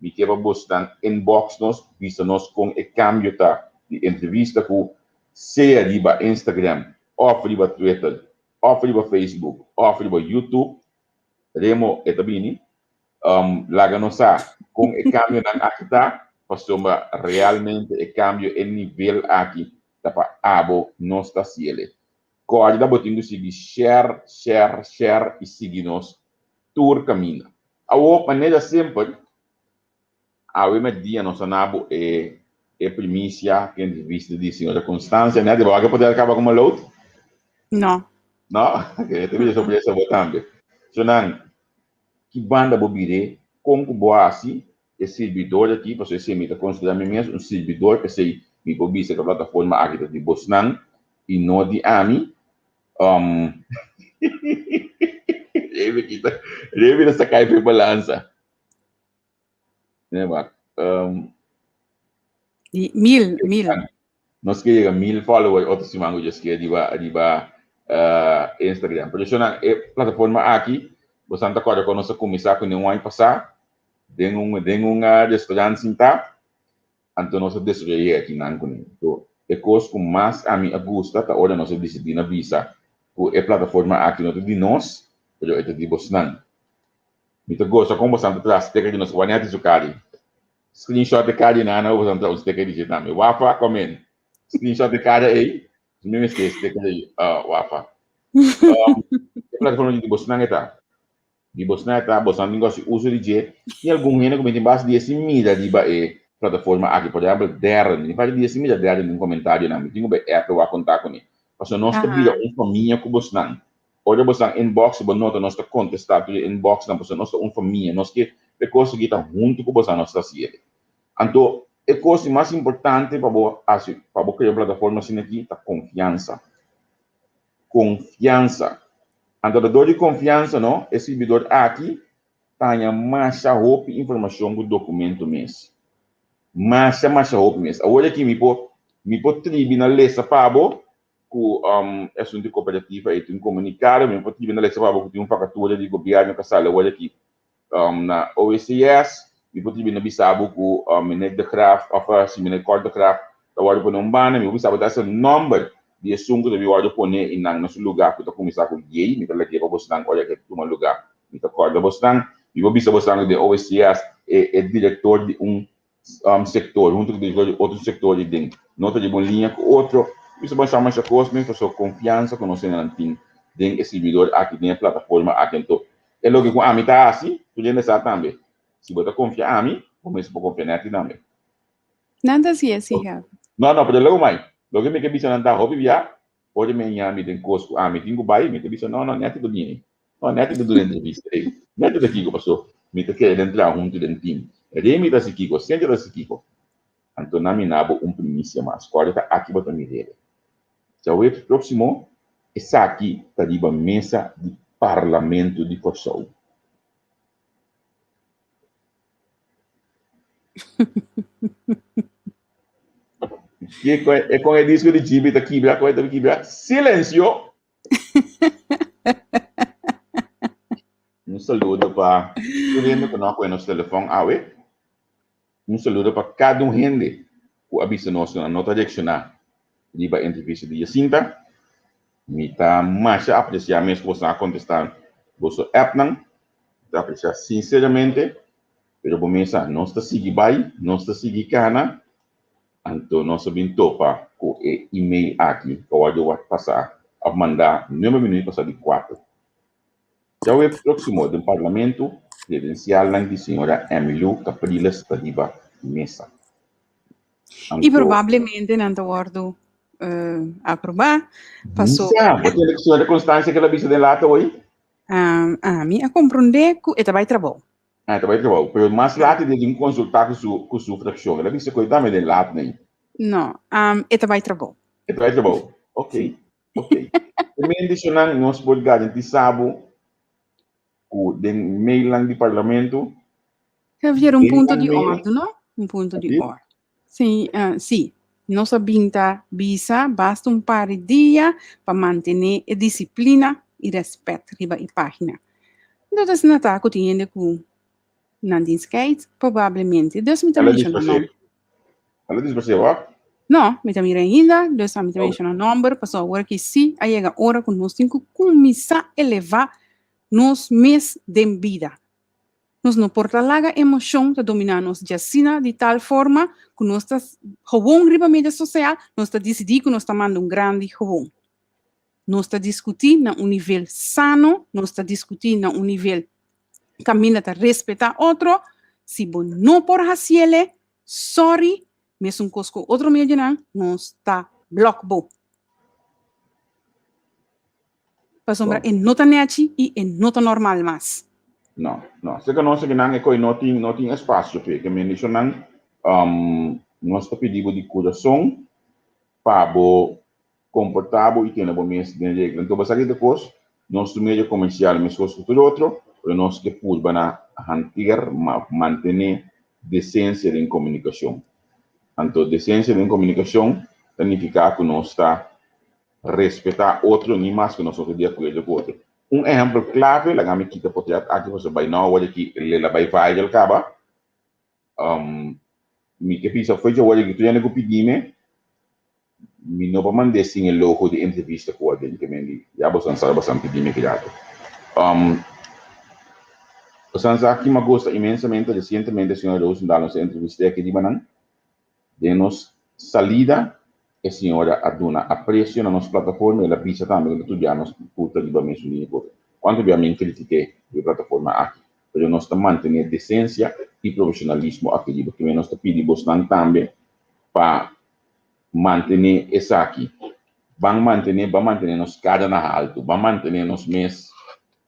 me quer buscar inbox nos, visa nos com e cambio tá de entrevista com seja riba Instagram, ou riba Twitter, ou riba Facebook, ou riba YouTube, remo etabini, laga nossa com e cambio nang akita, pasoma realmente e cambio e nível aqui, tapa abo nos ta ciele. Corre da botinho seguir share e seguir nos tour caminho. A maneira simples, a dia nossa nabo é primícia que entrevista de senhora Constância, né? De boa que poder acabar com uma load?
Não.
Não, que te sobre essa também. Sonang, que banda bobire com o boasi e servidor aqui, para você me considerar mesmo servidor que sei me bobisa com a plataforma aqui de Bosnan e não de Ami. Deve nessa caixa de balança. Né, Mark?
Mil.
Nós queremos 1000 followers, outros simango just que diba Instagram. Por isso, na plataforma aqui, você está agora com nossa comissão com nenhum ano passar, tem restaurante sinta, então nós destruir aqui na Anconim. Então, é coisa com mais a mim gusta, tá hora nós decidimos visa, com a plataforma aqui não de nós, pero ito di Bosnan. Mito gosto como você está sticker de nós, o anete zucari. Screenshot de cada nana, você está o sticker de também. Wafa, comment. Screenshot de cada aí, mesmo que sticker aí, Wafa. A plataforma de Bosnan está. Di Bosnan está, Bosnan negócio uso de G, e algum reno que tem base de esse mídia de plataforma aqui, por exemplo, Darren, e faz de esse mídia Darren no comentário na minha, tenho bem app o contato com ele. Porque nós trabalhamos uma família com Bosnan. Olha você inbox, mas nota nós contestar pelo inbox, não você nós uma família, nós que é coisa que está junto com você nós assim. Então, é coisa mais importante para criar uma plataforma assim aqui, tá confiança. Confiança. Então, dor de confiança, não? Esse servidor aqui tem mais roupa informação do documento mesmo. Mais roupa mesmo. Agora aqui me pode tribunal lesa para com assunto cooperativa e tem comunicado, me pode tribunal lesa para com facatura de governo que sala agora aqui na OECS, me pode tribunal bisabo com Minet de Craft, office Minet Court de Craft, da hora por um bana, me bisabo dessa number de assunto que hora poner em nosso lugar que está começar com gay, me pode levar você olha que toma lugar, me tá corda você me bisabo você de OECS é diretor de setor, junto com outro setor de dentro, nota de boa linha com outro. Isso vai chamar essa coisa, mesmo sua confiança com você não tem dentro esse servidor aqui dentro da plataforma aqui então. É logo com a mim tá assim, tu já sabe também. Se você confiar a mim, começa a confiar aqui também.
Nada se é siya.
Não, pero logo mais. Logo me que bisa nanda hobby via, pode me nyami den costo, me tenho bai, me que bisa não, net do dinheiro. Não, net do entrevista. Net daqui que passou, me que quer entrar junto dentro time. Remi da Sikiko, sente da Sikiko. Então, na minha primícia mais, corta aqui para me ver. Já o próximo, essa aqui está de uma mesa de parlamento de Kosovo. E com o disco de Tibi, está aqui, silêncio! Saludo para o gente que não conhece o telefone, saludo para cada gente que avisa nós na nota direcional. Liba entrevista de Jacinta, me está mais apreciar mesmo que você está contestando você app não, está apreciar sinceramente, pero bom mesa, não está seguindo bem, não está seguindo cana, Então, nós sabemos topa com o e-mail aqui, que eu vou passar a mandar número minuto passar de 4. Já o próximo do Parlamento Credencial da senhora Emilio Capriles Tadiba Mesa.
E provavelmente não está guardo aprovar. Passou.
Você tem a senhora Constância que ela visa de lata hoje?
A mim a compreender que ela vai trabalhar.
Tá bem trabalho. Mas mais lata de consultar com sua fração. Ela visa cuidar mais de lata nem.
Não, ela vai trabalhar.
Ela vai trabalhar. Ok. Também adicionar nós podemos garantir sábado o mail lang do Parlamento.
Havia ponto de ordem, não? Ponto de ordem. Sim, sim. Nossa vinta visa basta par de dias para manter a disciplina e respeito riba a página. Então, se não está acontecendo com Nandin Skates, provavelmente, Deus me também chama nome.
Ela diz você, ó?
Não, me também ainda, Deus me também chama nome, passou agora que sim, aí chega a hora que nós temos que começar a elevar nos mês de vida. Nós não porta larga emoção de dominar nos jacina de tal forma que nós está jovem riba mídia social, nós está decidir que nós está mandando grande jovem. Nós está discutindo na nível sano, nós está discutindo na nível caminha para respeitar outro, se bom não por haciele, sorry, mesmo cosco outro meio não, nós está bloco. Para sombra é nota neachi e é nota normal mais.
Não. Se que nós que não é coi não tem espaço porque me diz não nós está pedindo de coração para bo comportável e que não mês de regra. Então basta que depois nós do meio comercial mesmo com tudo outro, para nós que pode na manter decência em comunicação. Então decência em comunicação significa que nós está respeitar outro nem mais que nós outro dia com ele outro. Exemplo clave, la gami kita pode aqui você vai não olha que ele vai ele acaba. Me que pisa foi já olha que tu já nego pedime. Me não para mandar sim o logo de entrevista com ele que me já você sabe bastante pedime que já. Você aqui me gosta imensamente recentemente a senhora Rosendahl nos entrevista aqui de Banan. De nos salida a senhora aduna aprecio na nossa plataforma e ela pisa também que tudo já nos puta de bem subindo. Quando eu me critiquei a plataforma aqui, mas nós estamos mantendo decência e profissionalismo aqui, porque nós estamos pedindo também para manter isso aqui. Vamos manter nos cada na alto, vamos manter nos mês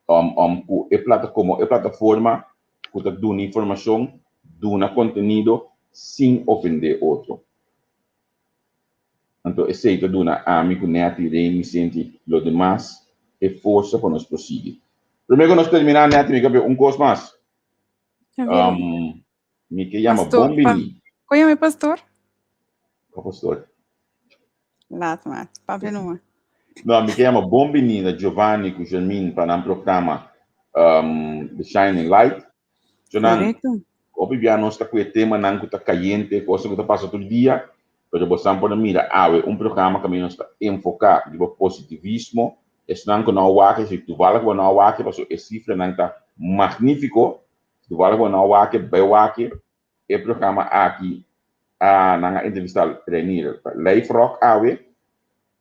a plataforma que dá informação, dá conteúdo sem ofender outro. Então, esse é que dá a mim que neti me sente os demais e força para nós prosseguir. Primeiro nós terminar neti me cabe coisa mais. Me que chama Bombini.
Qual é o pastor?
O pastor.
Lá, mas papo não.
Não, me que chama Bombini da Giovanni com Germin para um programa The Shining Light.
Correto.
Obviamente nós está com o tema não que está caliente, coisa que está passando todo dia. Pero você pode mirar, programa que nós está enfocado no positivismo. Isso não que não é se tu vai que não é porque a cifra não está magnífico. Se tu vai que não é bem o programa aqui na entrevista trainer Life Rock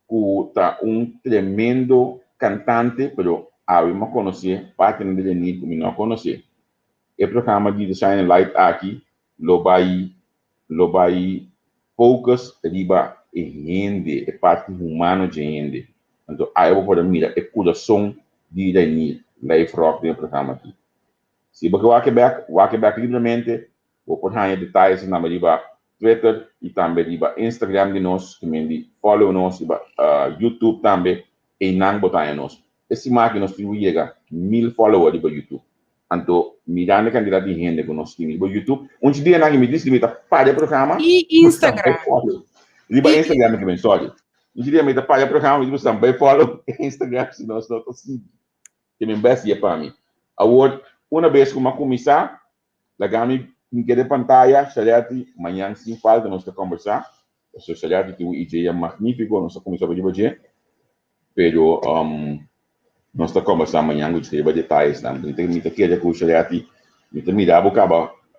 que está tremendo cantante, pero não conhecia, parte de ele não conhecia. O programa de Shine Light aqui lo vai focus riba e gente, a parte humana de gente. Então, aí eu vou mirar o coração de Renir, Life Rock do programa aqui. Se você vai livremente, vou pôr aí detalhes na riba Twitter e também riba Instagram de nós, também follow nós, riba YouTube também, e não botar em nós. Esse máquina nós temos chega 1000 followers riba YouTube. Então, mirando a quantidade de gente que nós temos no YouTube, dia nós me diz que está para o programa
e Instagram.
Riba Instagram que vem sorry. Dia me está para o programa e você também follow Instagram se nós não assim. Que me best é para mim. Agora, uma vez que eu começar, lagami em que pantalla, Xalhati, amanhã sem falta nós vamos conversar. O seu Xalhati tem uma ideia magnífica, nós vamos começar a fazer, pero nós estamos conversando amanhã com os detalhes, não tem que ter com o Xalhati, não tem que mirar a boca,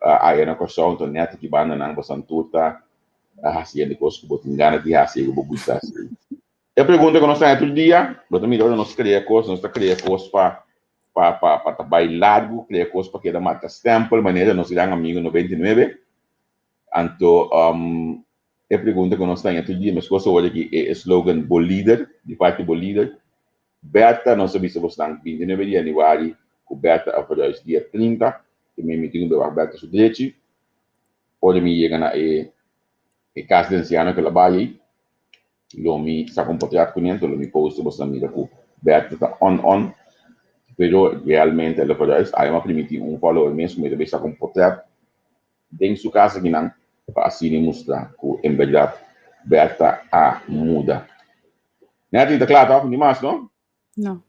a na questão, então, neto que banda, não, bastante tudo, haciendo cosas que botin ganas de hacer, que gusta hacer. Eu pergunto que nós estamos todo dia, mas também nós criamos coisas, nós criamos coisas para trabalhar largo, criamos coisas para que da marca Stample, maneira nós ganhamos amigo 99. Então, eu pergunto que nós estamos todo dia, mas coisa olha que é slogan Bom Líder, de parte Bom Líder. Berta, nós sabemos que nós estamos 29 de janeiro, com Berta a dia 30, que me meeting com a Berta Sudrete. Olha, me chega na casa de anciano que ela vai. Lomi sa comportar con niente, Lomi posto basta mira ku Berta ta on, pero realmente ela pode aí uma permitir follower mesmo, mas deve se comportar dentro sua casa que não para assim mostrar que em verdade Berta a muda. Né, tá claro, tá? Demais, não?
Não.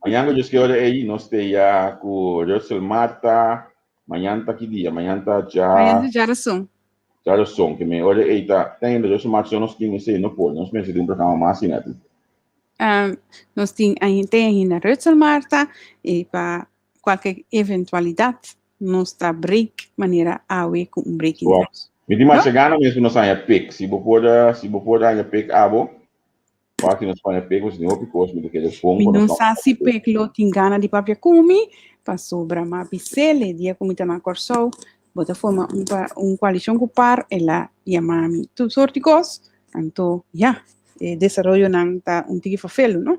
Amanhã eu disse que olha aí, nós temos com Russell Marta, amanhã tá que dia? Amanhã tá já
Amanhã já são.
já som que me olha aí tá tem Russell Marta nós temos isso no polo, nós pensamos de programa mais assim, né?
Nós temos ainda Rutzel Marta e para qualquer eventualidade nós está break maneira a com um breaking news.
Me diz mais chegando mesmo nós aí pick, se vou pôr aí pick abo, parte nós põe pick os não picos, me que eles põem.
Não sabe se pick lo tem gana de papel comi, para sobra mais bicele dia como tá na corso, bota forma coalição com par ela chama mi tu sorte cos, então já desarrollo não tá tige fafelo, não?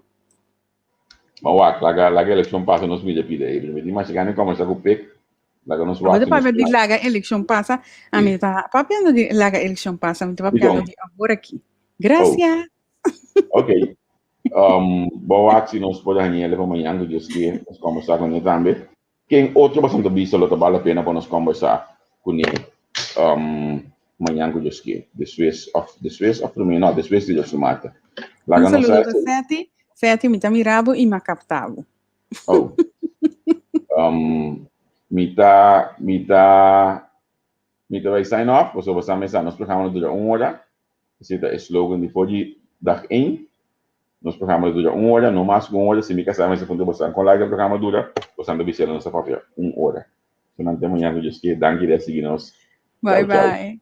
Mas lá eleição passa nos mídia pide aí, me diz mais chegando como está com pick, lá nós
vamos. Bota papel de laga eleição passa, a mim tá papel de laga eleição passa, a mim tá papel de agora aqui. Gracias.
Ok. Boa se nós podemos levar amanhã do dia que nós conversar com ele também. Quem outro bastante visto, vale a pena para nós conversar com ele amanhã do dia que the Swiss of Rumino, the Swiss de Sumata.
Um saludo para Sete, me tá mirabo e me captavo.
Oh. Me tá vai sign off, você vai começar nosso programa dura 1 hora. Esse é o slogan de hoje da 1. Nosso programa dura 1 hora, no mais 1 hora. Se me casar, mas se for você com o programa dura, você não deve ser nossa papel 1 hora. Se não tem amanhã, eu disse que danke de seguir nós.
Bye bye.